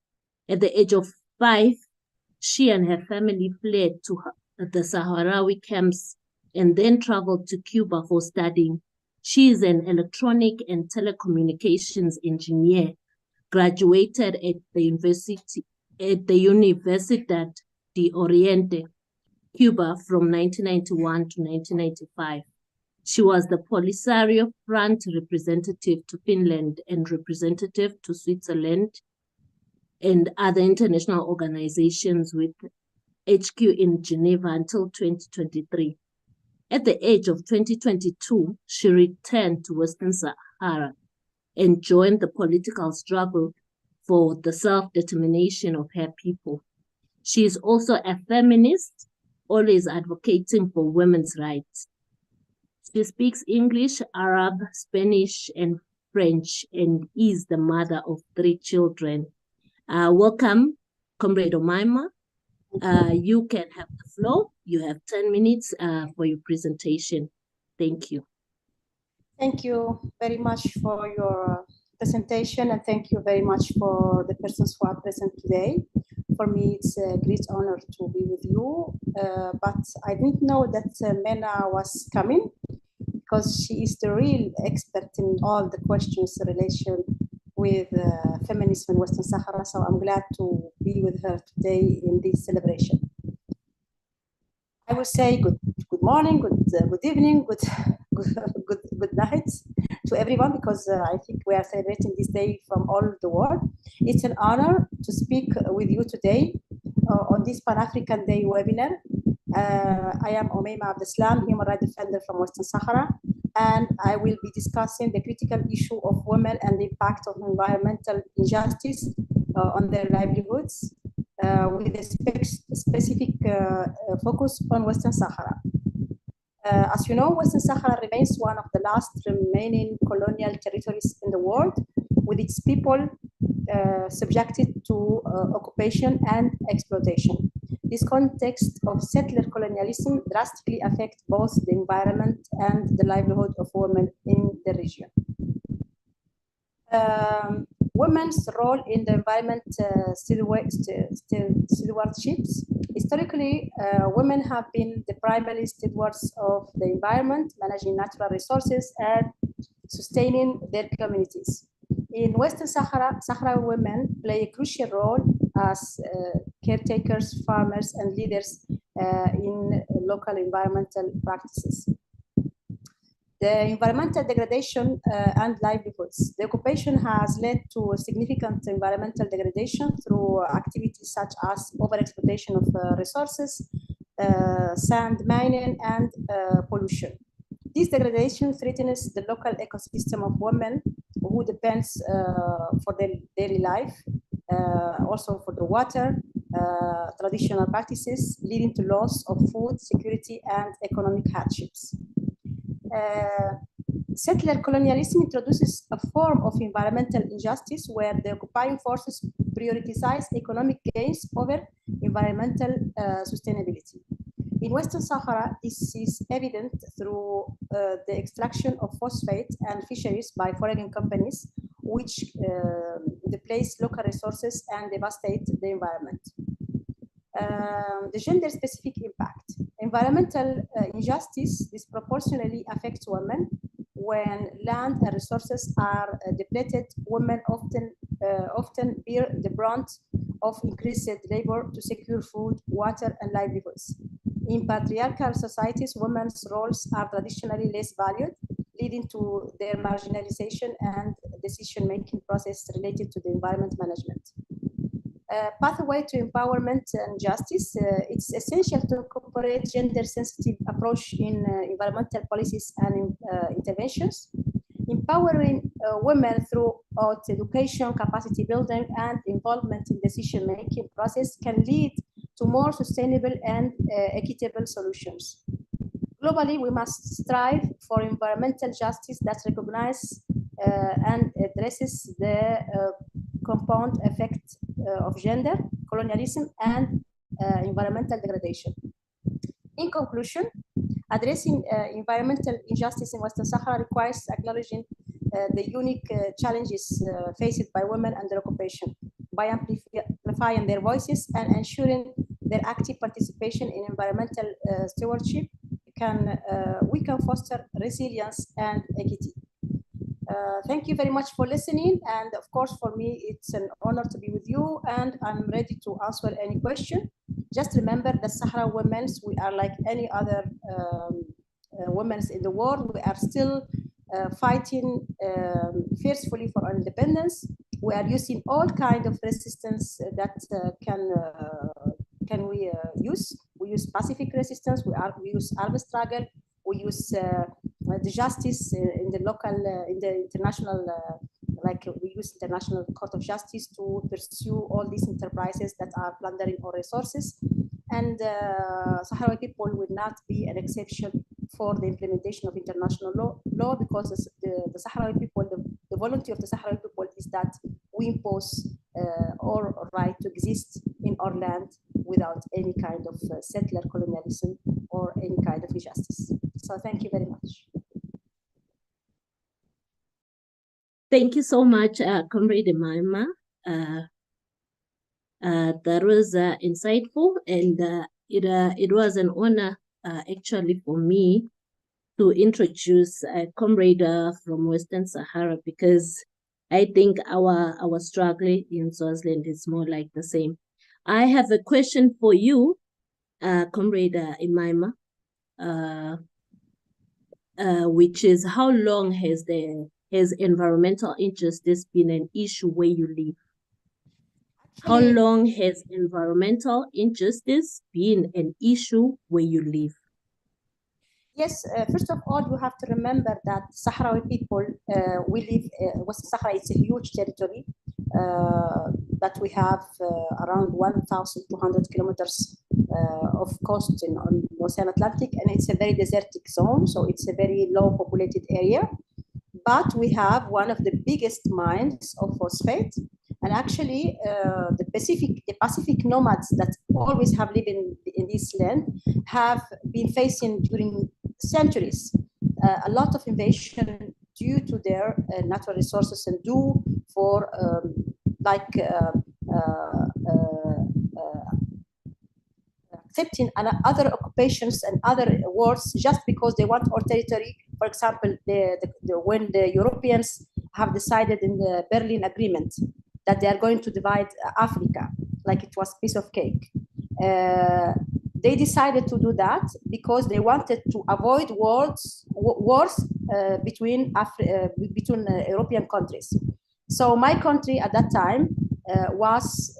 At the age of 5, she and her family fled to the Sahrawi camps and then traveled to Cuba for studying. She is an electronic and telecommunications engineer, graduated at the Universidad de Oriente, Cuba from 1991 to 1995. She was the Polisario Front representative to Finland and representative to Switzerland and other international organizations with HQ in Geneva until 2023. At the age of 2022, she returned to Western Sahara and joined the political struggle for the self-determination of her people. She is also a feminist, always advocating for women's rights. She speaks English, Arab, Spanish, and French, and is the mother of 3 children. Welcome, Comrade Umaima. You can have the floor. You have 10 minutes for your presentation. Thank you. Thank you very much for your presentation, and thank you very much for the persons who are present today. For me, it's a great honor to be with you, but I didn't know that Mena was coming because she is the real expert in all the questions in relation with feminism in Western Sahara, so I'm glad to be with her today in this celebration. I will say good morning, good evening, good night to everyone because I think we are celebrating this day from all the world. It's an honor to speak with you today on this Pan-African Day webinar. I am Umaima Abdessalam, human rights defender from Western Sahara, and I will be discussing the critical issue of women and the impact of environmental injustice on their livelihoods with a specific focus on Western Sahara. As you know, Western Sahara remains one of the last remaining colonial territories in the world, with its people subjected to occupation and exploitation. This context of settler colonialism drastically affects both the environment and the livelihood of women in the region. Women's role in the environment stewardships. Historically, women have been the primary stewards of the environment, managing natural resources and sustaining their communities. In Western Sahara, Sahrawi women play a crucial role as caretakers, farmers, and leaders in local environmental practices. The environmental degradation and livelihoods. The occupation has led to significant environmental degradation through activities such as overexploitation of resources, sand mining, and pollution. This degradation threatens the local ecosystem of women who depends for their daily life, also for the water, traditional practices, leading to loss of food security and economic hardships. Settler colonialism introduces a form of environmental injustice where the occupying forces prioritize economic gains over environmental sustainability. In Western Sahara, this is evident through the extraction of phosphate and fisheries by foreign companies, which displace local resources and devastate the environment. The gender-specific impact. Environmental injustice disproportionately affects women. When land and resources are depleted, women often bear the brunt of increased labor to secure food, water, and livelihoods. In patriarchal societies, women's roles are traditionally less valued, leading to their marginalization and decision-making process related to the environment management. Pathway to empowerment and justice. It's essential to incorporate gender-sensitive approach in environmental policies and interventions. Empowering women throughout education, capacity building, and involvement in decision-making process can lead to more sustainable and equitable solutions. Globally, we must strive for environmental justice that recognizes and addresses the compound effect of gender, colonialism, and environmental degradation. In conclusion, addressing environmental injustice in Western Sahara requires acknowledging the unique challenges faced by women under occupation. By amplifying their voices and ensuring their active participation in environmental stewardship, we can foster resilience and equity. Thank you very much for listening. And of course, for me, it's an honor to be with you, and I'm ready to answer any question. Just remember that Sahara women, we are like any other women in the world. We are still fighting fiercely for our independence. We are using all kinds of resistance that can we use. We use pacific resistance. We use armed struggle. We use the justice in the local, in the international, like we use International Court of Justice to pursue all these enterprises that are plundering our resources. And Sahrawi people will not be an exception for the implementation of international law because the Sahrawi people, the volunteer of the Sahrawi people is that we impose our right to exist in our land without any kind of settler colonialism or any kind of injustice. So thank you very much. Thank you so much, Comrade Imaima. That was insightful, and it was an honor actually for me to introduce a comrade from Western Sahara, because I think our struggle in Swaziland is more like the same. I have a question for you, Comrade Imaima, which is how long has environmental injustice been an issue where you live? How long has environmental injustice been an issue where you live? Yes, first of all, you have to remember that Sahrawi people, we live, West Sahara is a huge territory that we have around 1,200 kilometers of coast on the Ocean Atlantic, and it's a very desertic zone, so it's a very low populated area. But we have one of the biggest mines of phosphate, and actually the Pacific nomads that always have lived in this land have been facing during centuries a lot of invasion due to their natural resources and due for accepting other occupations and other wars just because they want our territory. For example, when the Europeans have decided in the Berlin Agreement that they are going to divide Africa like it was a piece of cake. They decided to do that because they wanted to avoid wars between European countries. So my country at that time was,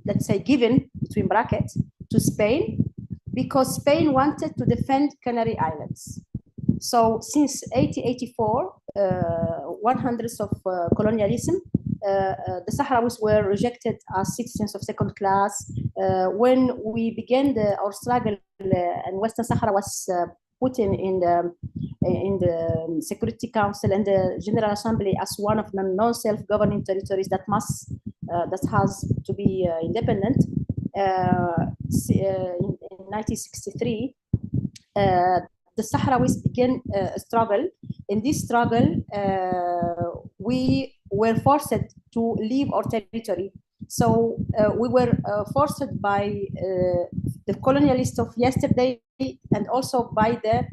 let's say, given between brackets to Spain because Spain wanted to defend Canary Islands. So since 1884, 100 of colonialism, the Sahrawis were rejected as citizens of second class. When we began our struggle and Western Sahara was put in the Security Council and the General Assembly as one of the non-self-governing territories that has to be independent. In 1963, the Sahrawis began a struggle. In this struggle, we were forced to leave our territory. So we were forced by the colonialists of yesterday and also by the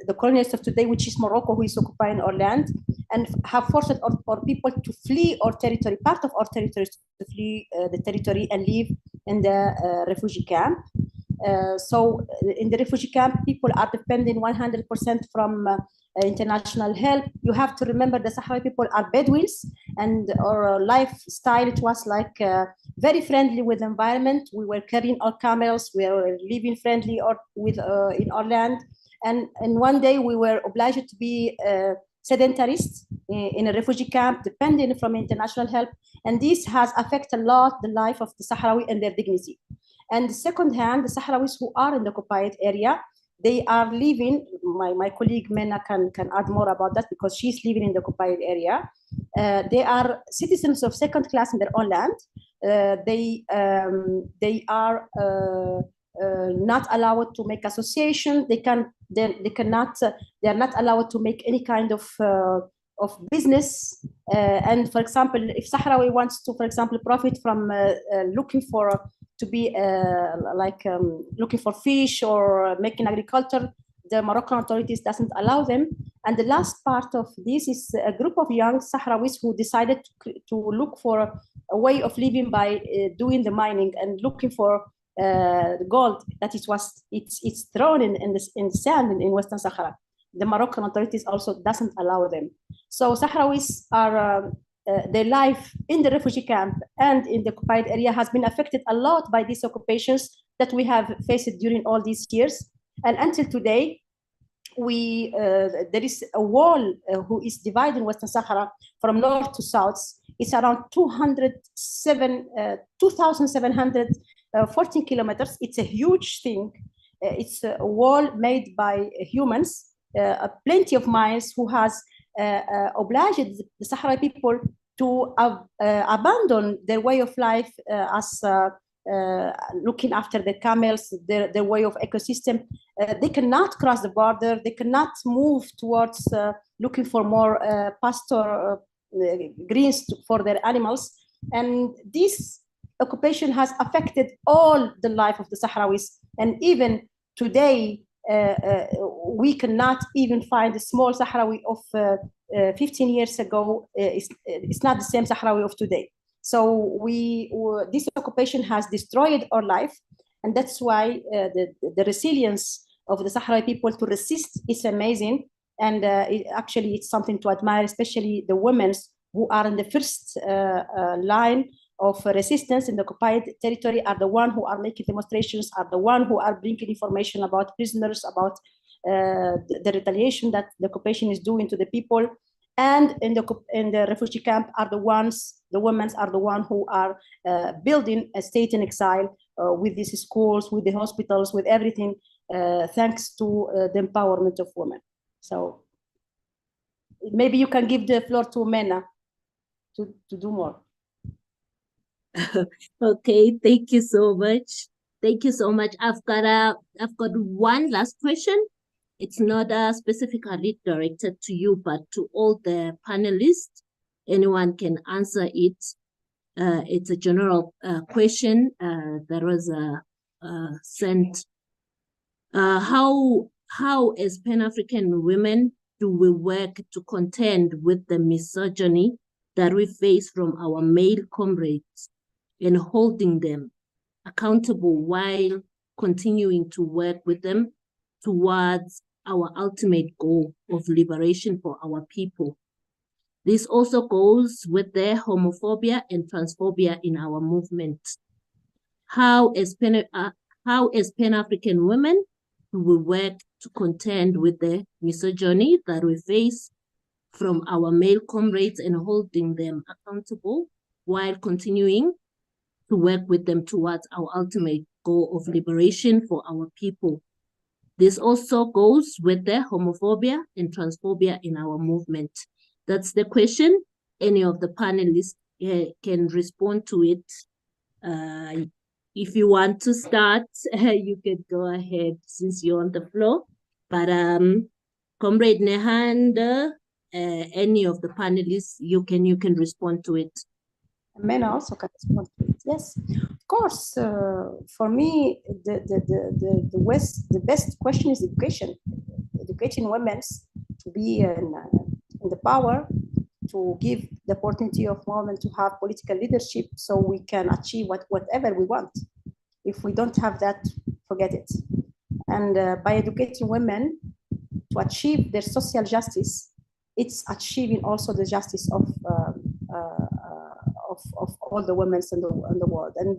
the colonialists of today, which is Morocco, who is occupying our land, and have forced our people to flee our territory, part of our territory, to flee the territory and live in the refugee camp. So in the refugee camp, people are depending 100% from international help. You have to remember the Sahrawi people are Bedouins, and our lifestyle, it was like very friendly with the environment. We were carrying our camels, we were living friendly in our land. And one day we were obliged to be sedentarists in a refugee camp, depending from international help. And this has affected a lot the life of the Sahrawi and their dignity. And the second hand, the Sahrawis who are in the occupied area, they are living, my colleague Mena can add more about that because she's living in the occupied area. They are citizens of second class in their own land. They are not allowed to make association. They are not allowed to make any kind of business. And for example, if Sahrawi wants to, for example, profit from looking for looking for fish or making agriculture, the Moroccan authorities doesn't allow them. And the last part of this is a group of young Sahrawis who decided to look for a way of living by doing the mining and looking for the gold that it's thrown in the sand in Western Sahara. The Moroccan authorities also doesn't allow them. So Sahrawis are their life in the refugee camp and in the occupied area has been affected a lot by these occupations that we have faced during all these years. And until today, there is a wall who is dividing Western Sahara from north to south. It's around 2,714 kilometers. It's a huge thing. It's a wall made by humans, plenty of miles, who has obliged the Sahrawi people to abandon their way of life as looking after the camels, their way of ecosystem. They cannot cross the border. They cannot move towards looking for more pasture greens for their animals. And this occupation has affected all the life of the Sahrawis. And even today, we cannot even find a small Sahrawi of 15 years ago. It's not the same Sahrawi of today. So this occupation has destroyed our life, and that's why the resilience of the Sahrawi people to resist is amazing. And actually, it's something to admire, especially the women who are in the first line of resistance in the occupied territory, are the one who are making demonstrations, are the one who are bringing information about prisoners, about the retaliation that the occupation is doing to the people. And in the refugee camp are the women are the one who are building a state in exile with these schools, with the hospitals, with everything, thanks to the empowerment of women. So maybe you can give the floor to Mena to do more. Okay, thank you so much. Thank you so much. I've got one last question. It's not specifically directed to you, but to all the panelists. Anyone can answer it. It's a general question that was sent. How as Pan-African women do we work to contend with the misogyny that we face from our male comrades and holding them accountable while continuing to work with them towards our ultimate goal of liberation for our people? This also goes with the homophobia and transphobia in our movement. How as Pan-African women, we work to contend with the misogyny that we face from our male comrades and holding them accountable while continuing to work with them towards our ultimate goal of liberation for our people. This also goes with the homophobia and transphobia in our movement. That's the question. Any of the panelists can respond to it. If you want to start, you can go ahead since you're on the floor. But Comrade Nehanda, any of the panelists, you can respond to it. Mena also can respond to it. Yes, of course. For me, the best question is education. Educating women to be in the power, to give the opportunity of women to have political leadership, so we can achieve whatever we want. If we don't have that, forget it. And by educating women to achieve their social justice, it's achieving also the justice of all the women in the world. And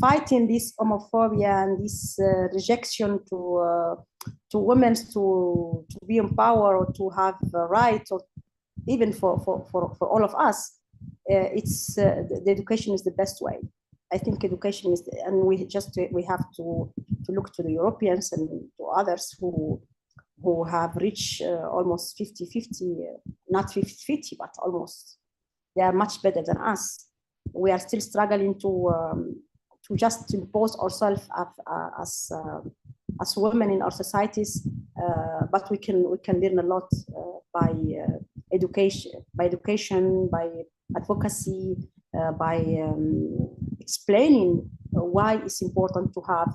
fighting this homophobia and this rejection to women to be in power or to have rights, or even for all of us, the education is the best way. I think education is, and we have to look to the Europeans and to others who have reached almost 50-50, not 50-50, but almost. They are much better than us. We are still struggling to just impose ourselves as women in our societies, but we can learn a lot by education, by advocacy, by explaining why it's important to have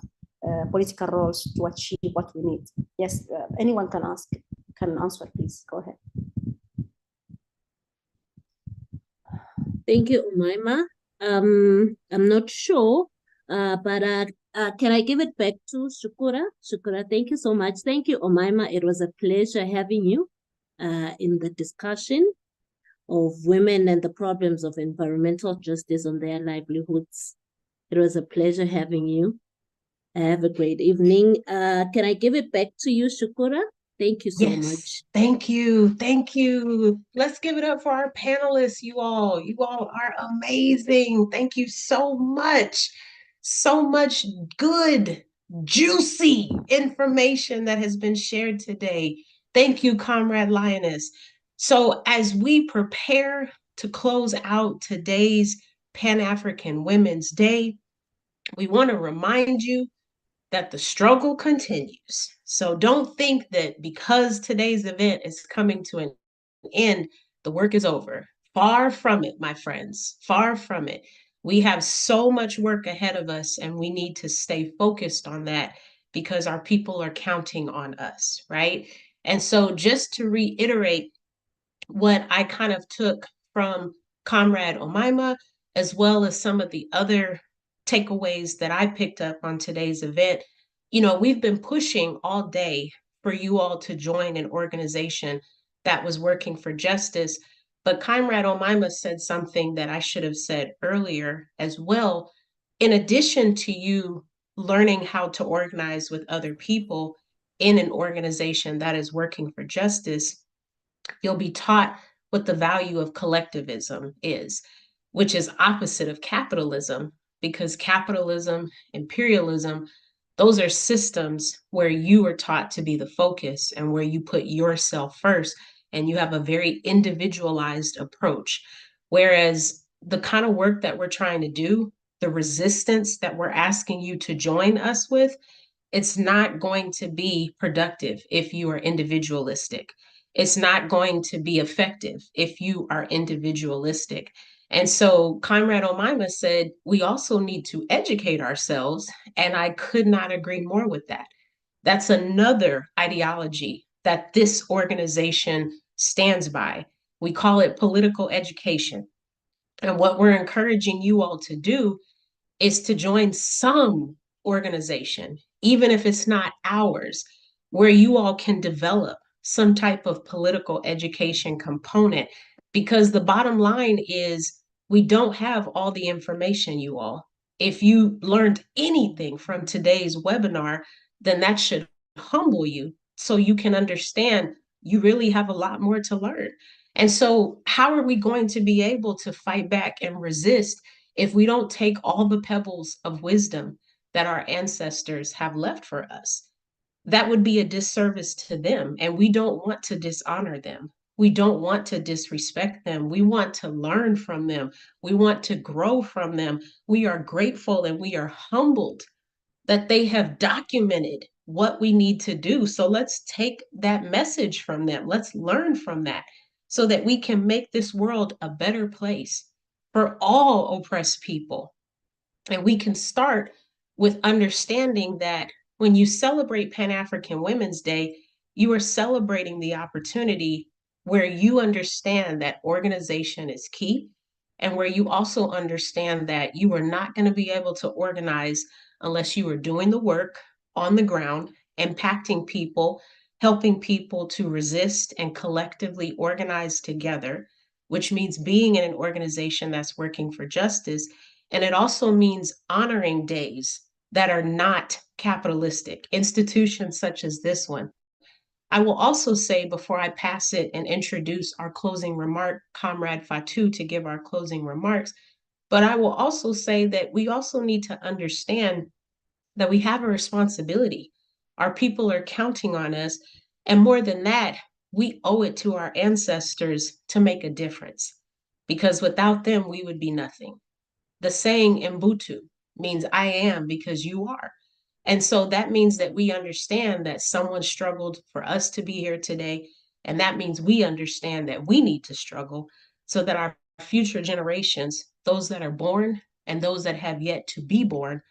political roles to achieve what we need. Yes, anyone can answer, please. Go ahead. Thank you, Umaima. I'm not sure, but can I give it back to Shukura? Shukura, thank you so much. Thank you, Umaima. It was a pleasure having you in the discussion of women and the problems of environmental justice on their livelihoods. It was a pleasure having you. Have a great evening. Can I give it back to you, Shukura? Thank you so much. Thank you. Thank you. Let's give it up for our panelists, you all. You all are amazing. Thank you so much. So much good, juicy information that has been shared today. Thank you, Comrade Lioness. So as we prepare to close out today's Pan-African Women's Day, we want to remind you that the struggle continues. So don't think that because today's event is coming to an end, the work is over. Far from it, my friends, far from it. We have so much work ahead of us, and we need to stay focused on that because our people are counting on us, right? And so just to reiterate what I kind of took from Comrade Umaima, as well as some of the other takeaways that I picked up on today's event, you know, we've been pushing all day for you all to join an organization that was working for justice. But Comrade Umaima said something that I should have said earlier as well. In addition to you learning how to organize with other people in an organization that is working for justice, you'll be taught what the value of collectivism is, which is opposite of capitalism, because capitalism, imperialism, those are systems where you are taught to be the focus and where you put yourself first and you have a very individualized approach. Whereas the kind of work that we're trying to do, the resistance that we're asking you to join us with, it's not going to be productive if you are individualistic. It's not going to be effective if you are individualistic. And so Comrade Umaima said, we also need to educate ourselves. And I could not agree more with that. That's another ideology that this organization stands by. We call it political education. And what we're encouraging you all to do is to join some organization, even if it's not ours, where you all can develop some type of political education component, because the bottom line is we don't have all the information, you all. If you learned anything from today's webinar, then that should humble you so you can understand you really have a lot more to learn. And so how are we going to be able to fight back and resist if we don't take all the pebbles of wisdom that our ancestors have left for us? That would be a disservice to them, and we don't want to dishonor them. We don't want to disrespect them. We want to learn from them. We want to grow from them. We are grateful and we are humbled that they have documented what we need to do. So let's take that message from them. Let's learn from that so that we can make this world a better place for all oppressed people. And we can start with understanding that when you celebrate Pan-African Women's Day, you are celebrating the opportunity where you understand that organization is key, and where you also understand that you are not going to be able to organize unless you are doing the work on the ground, impacting people, helping people to resist and collectively organize together, which means being in an organization that's working for justice. And it also means honoring days that are not capitalistic, institutions such as this one. I will also say, before I pass it and introduce our closing remark, Comrade Fatou, to give our closing remarks, but I will also say that we also need to understand that we have a responsibility. Our people are counting on us. And more than that, we owe it to our ancestors to make a difference, because without them, we would be nothing. The saying Mbutu means I am because you are. And so that means that we understand that someone struggled for us to be here today. And that means we understand that we need to struggle so that our future generations, those that are born and those that have yet to be born,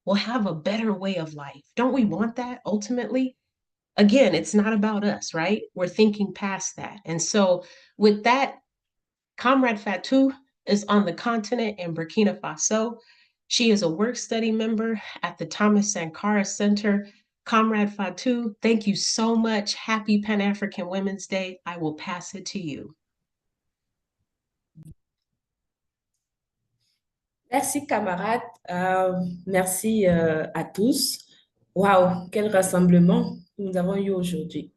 will have a better way of life. Don't we want that ultimately? Again, it's not about us, right? We're thinking past that. And so with that, Comrade Fatou is on the continent in Burkina Faso. She is a work-study member at the Thomas Sankara Center. Comrade Fatou, thank you so much. Happy Pan-African Women's Day. I will pass it to you. Merci, camarades. Merci à tous. Waouh, quel rassemblement nous avons eu aujourd'hui.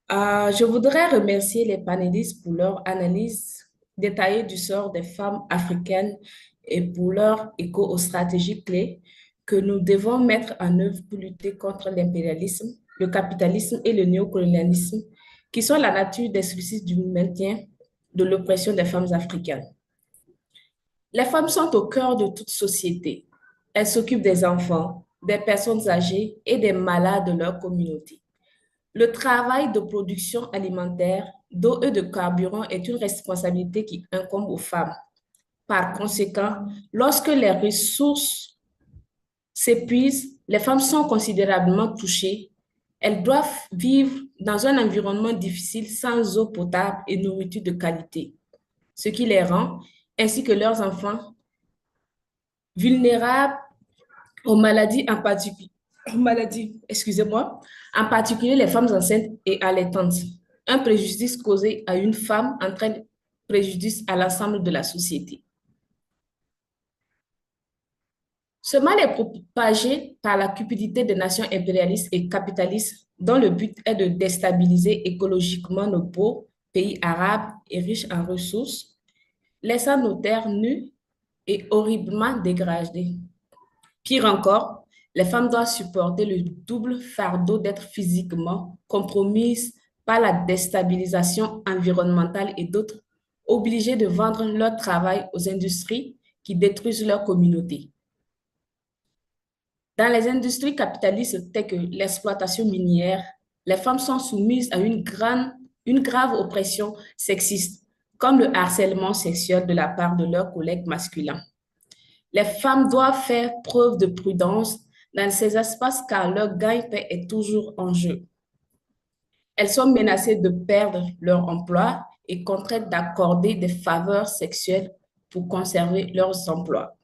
Je voudrais remercier les panélistes pour leur analyse détaillée du sort des femmes africaines et pour leur écho aux stratégies clés que nous devons mettre en œuvre pour lutter contre l'impérialisme, le capitalisme et le néocolonialisme, qui sont la nature des soucis du maintien de l'oppression des femmes africaines. Les femmes sont au cœur de toute société. Elles s'occupent des enfants, des personnes âgées et des malades de leur communauté. Le travail de production alimentaire, d'eau et de carburant est une responsabilité qui incombe aux femmes. Par conséquent, lorsque les ressources s'épuisent, les femmes sont considérablement touchées. Elles doivent vivre dans un environnement difficile sans eau potable et nourriture de qualité, ce qui les rend, ainsi que leurs enfants, vulnérables aux maladies en particulier. En particulier les femmes enceintes et allaitantes. Un préjudice causé à une femme entraîne préjudice à l'ensemble de la société. Ce mal est propagé par la cupidité des nations impérialistes et capitalistes dont le but est de déstabiliser écologiquement nos beaux pays arabes et riches en ressources, laissant nos terres nues et horriblement dégradées. Pire encore, les femmes doivent supporter le double fardeau d'être physiquement compromises par la déstabilisation environnementale et d'autres, obligées de vendre leur travail aux industries qui détruisent leur communauté. Dans les industries capitalistes telles que l'exploitation minière, les femmes sont soumises à une grave oppression sexiste, comme le harcèlement sexuel de la part de leurs collègues masculins. Les femmes doivent faire preuve de prudence dans ces espaces car leur gagne-pain est toujours en jeu. Elles sont menacées de perdre leur emploi et contraintes d'accorder des faveurs sexuelles pour conserver leurs emplois.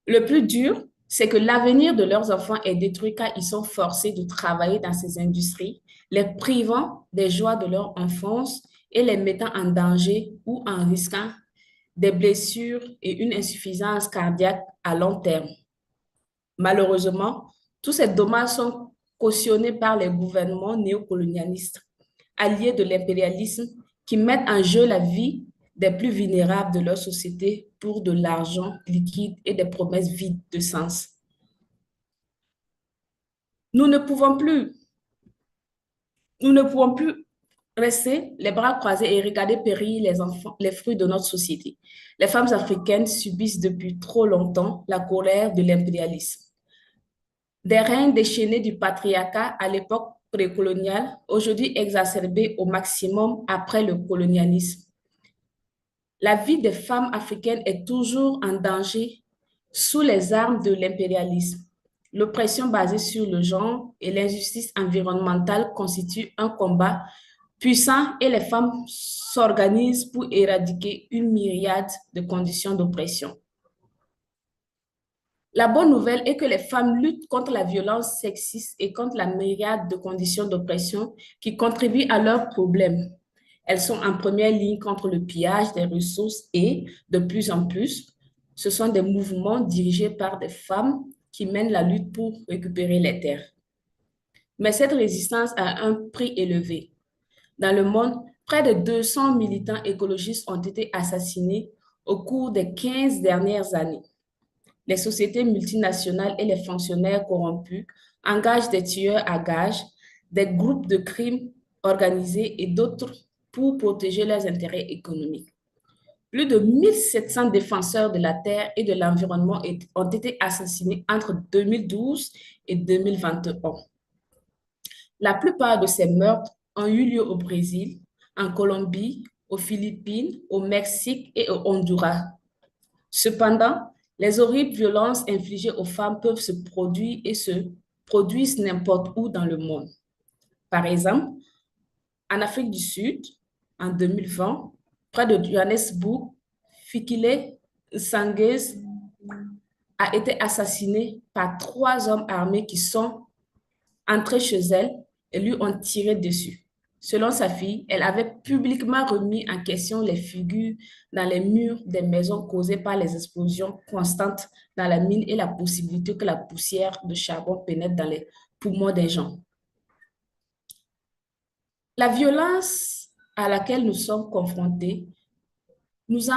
Le plus dur, c'est que l'avenir de leurs enfants est détruit car ils sont forcés de travailler dans ces industries, les privant des joies de leur enfance et les mettant en danger ou en risquant des blessures et une insuffisance cardiaque à long terme. Malheureusement, tous ces dommages sont cautionnés par les gouvernements néocolonialistes, alliés de l'impérialisme, qui mettent en jeu la vie des plus vulnérables de leur société pour de l'argent liquide et des promesses vides de sens. Nous ne pouvons plus rester les bras croisés et regarder périr les enfants, les fruits de notre société. Les femmes africaines subissent depuis trop longtemps la colère de l'impérialisme. Des règnes déchaînés du patriarcat à l'époque précoloniale, aujourd'hui exacerbés au maximum après le colonialisme. La vie des femmes africaines est toujours en danger sous les armes de l'impérialisme. L'oppression basée sur le genre et l'injustice environnementale constituent un combat puissant et les femmes s'organisent pour éradiquer une myriade de conditions d'oppression. La bonne nouvelle est que les femmes luttent contre la violence sexiste et contre la myriade de conditions d'oppression qui contribuent à leurs problèmes. Elles sont en première ligne contre le pillage des ressources et, de plus en plus, ce sont des mouvements dirigés par des femmes qui mènent la lutte pour récupérer les terres. Mais cette résistance a un prix élevé. Dans le monde, près de 200 militants écologistes ont été assassinés au cours des 15 dernières années. Les sociétés multinationales et les fonctionnaires corrompus engagent des tueurs à gages, des groupes de crimes organisés et d'autres pour protéger leurs intérêts économiques. Plus de 1700 défenseurs de la terre et de l'environnement ont été assassinés entre 2012 et 2021. La plupart de ces meurtres ont eu lieu au Brésil, en Colombie, aux Philippines, au Mexique et au Honduras. Cependant, les horribles violences infligées aux femmes peuvent se produire et se produisent n'importe où dans le monde. Par exemple, en Afrique du Sud, en 2020, près de Johannesburg, Fikile Nsangezi a été assassinée par 3 hommes armés qui sont entrés chez elle et lui ont tiré dessus. Selon sa fille, elle avait publiquement remis en question les figures dans les murs des maisons causées par les explosions constantes dans la mine et la possibilité que la poussière de charbon pénètre dans les poumons des gens. La violence à laquelle nous sommes confrontés ne nous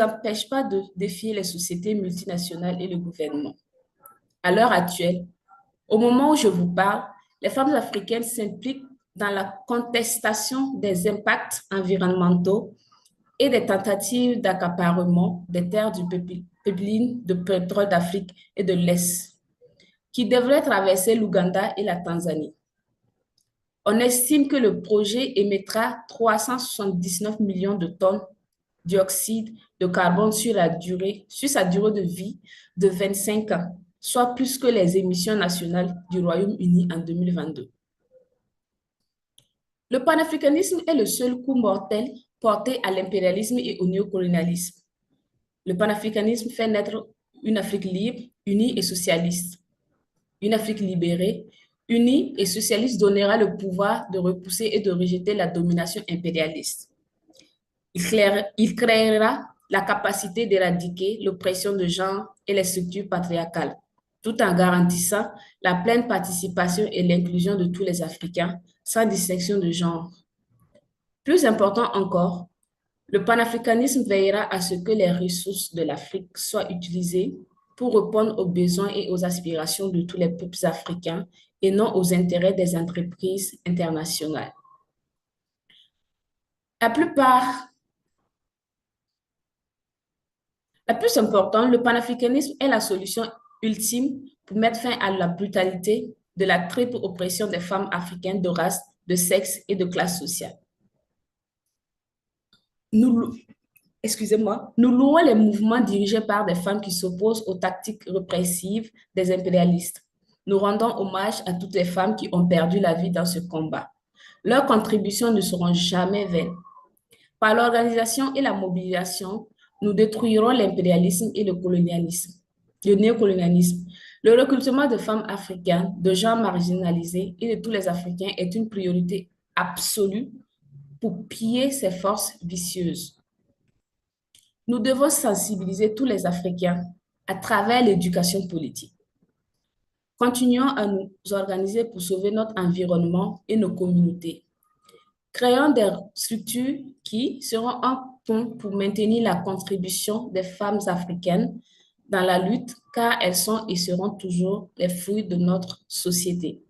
empêche pas de défier les sociétés multinationales et le gouvernement. À l'heure actuelle, au moment où je vous parle, les femmes africaines s'impliquent dans la contestation des impacts environnementaux et des tentatives d'accaparement des terres du pipeline de pétrole d'Afrique et de l'Est, qui devraient traverser l'Ouganda et la Tanzanie. On estime que le projet émettra 379 millions de tonnes de dioxyde de carbone sur sa durée de vie de 25 ans, soit plus que les émissions nationales du Royaume-Uni en 2022. Le panafricanisme est le seul coup mortel porté à l'impérialisme et au néocolonialisme. Le panafricanisme fait naître une Afrique libre, unie et socialiste. Une Afrique libérée, unie et socialiste donnera le pouvoir de repousser et de rejeter la domination impérialiste. Il créera la capacité d'éradiquer l'oppression de genre et les structures patriarcales, tout en garantissant la pleine participation et l'inclusion de tous les Africains, sans distinction de genre. Plus important encore, le panafricanisme veillera à ce que les ressources de l'Afrique soient utilisées pour répondre aux besoins et aux aspirations de tous les peuples africains et non aux intérêts des entreprises internationales. La plus importante, le panafricanisme est la solution ultime pour mettre fin à la brutalité de la triple oppression des femmes africaines de race, de sexe et de classe sociale. Nous louons les mouvements dirigés par des femmes qui s'opposent aux tactiques répressives des impérialistes. Nous rendons hommage à toutes les femmes qui ont perdu la vie dans ce combat. Leurs contributions ne seront jamais vaines. Par l'organisation et la mobilisation, nous détruirons l'impérialisme et le colonialisme. le néocolonialisme. Le recrutement de femmes africaines, de gens marginalisés et de tous les Africains est une priorité absolue pour piller ces forces vicieuses. Nous devons sensibiliser tous les Africains à travers l'éducation politique. Continuons à nous organiser pour sauver notre environnement et nos communautés. Créons des structures qui seront un pont pour maintenir la contribution des femmes africaines dans la lutte, car elles sont et seront toujours les fruits de notre société.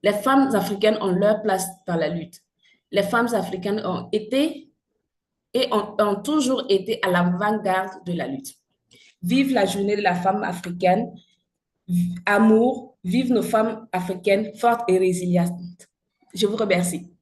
Les femmes africaines ont leur place dans la lutte. Les femmes africaines ont été et ont toujours été à l'avant-garde de la lutte. Vive la journée de la femme africaine, amour, vive nos femmes africaines fortes et résilientes. Je vous remercie.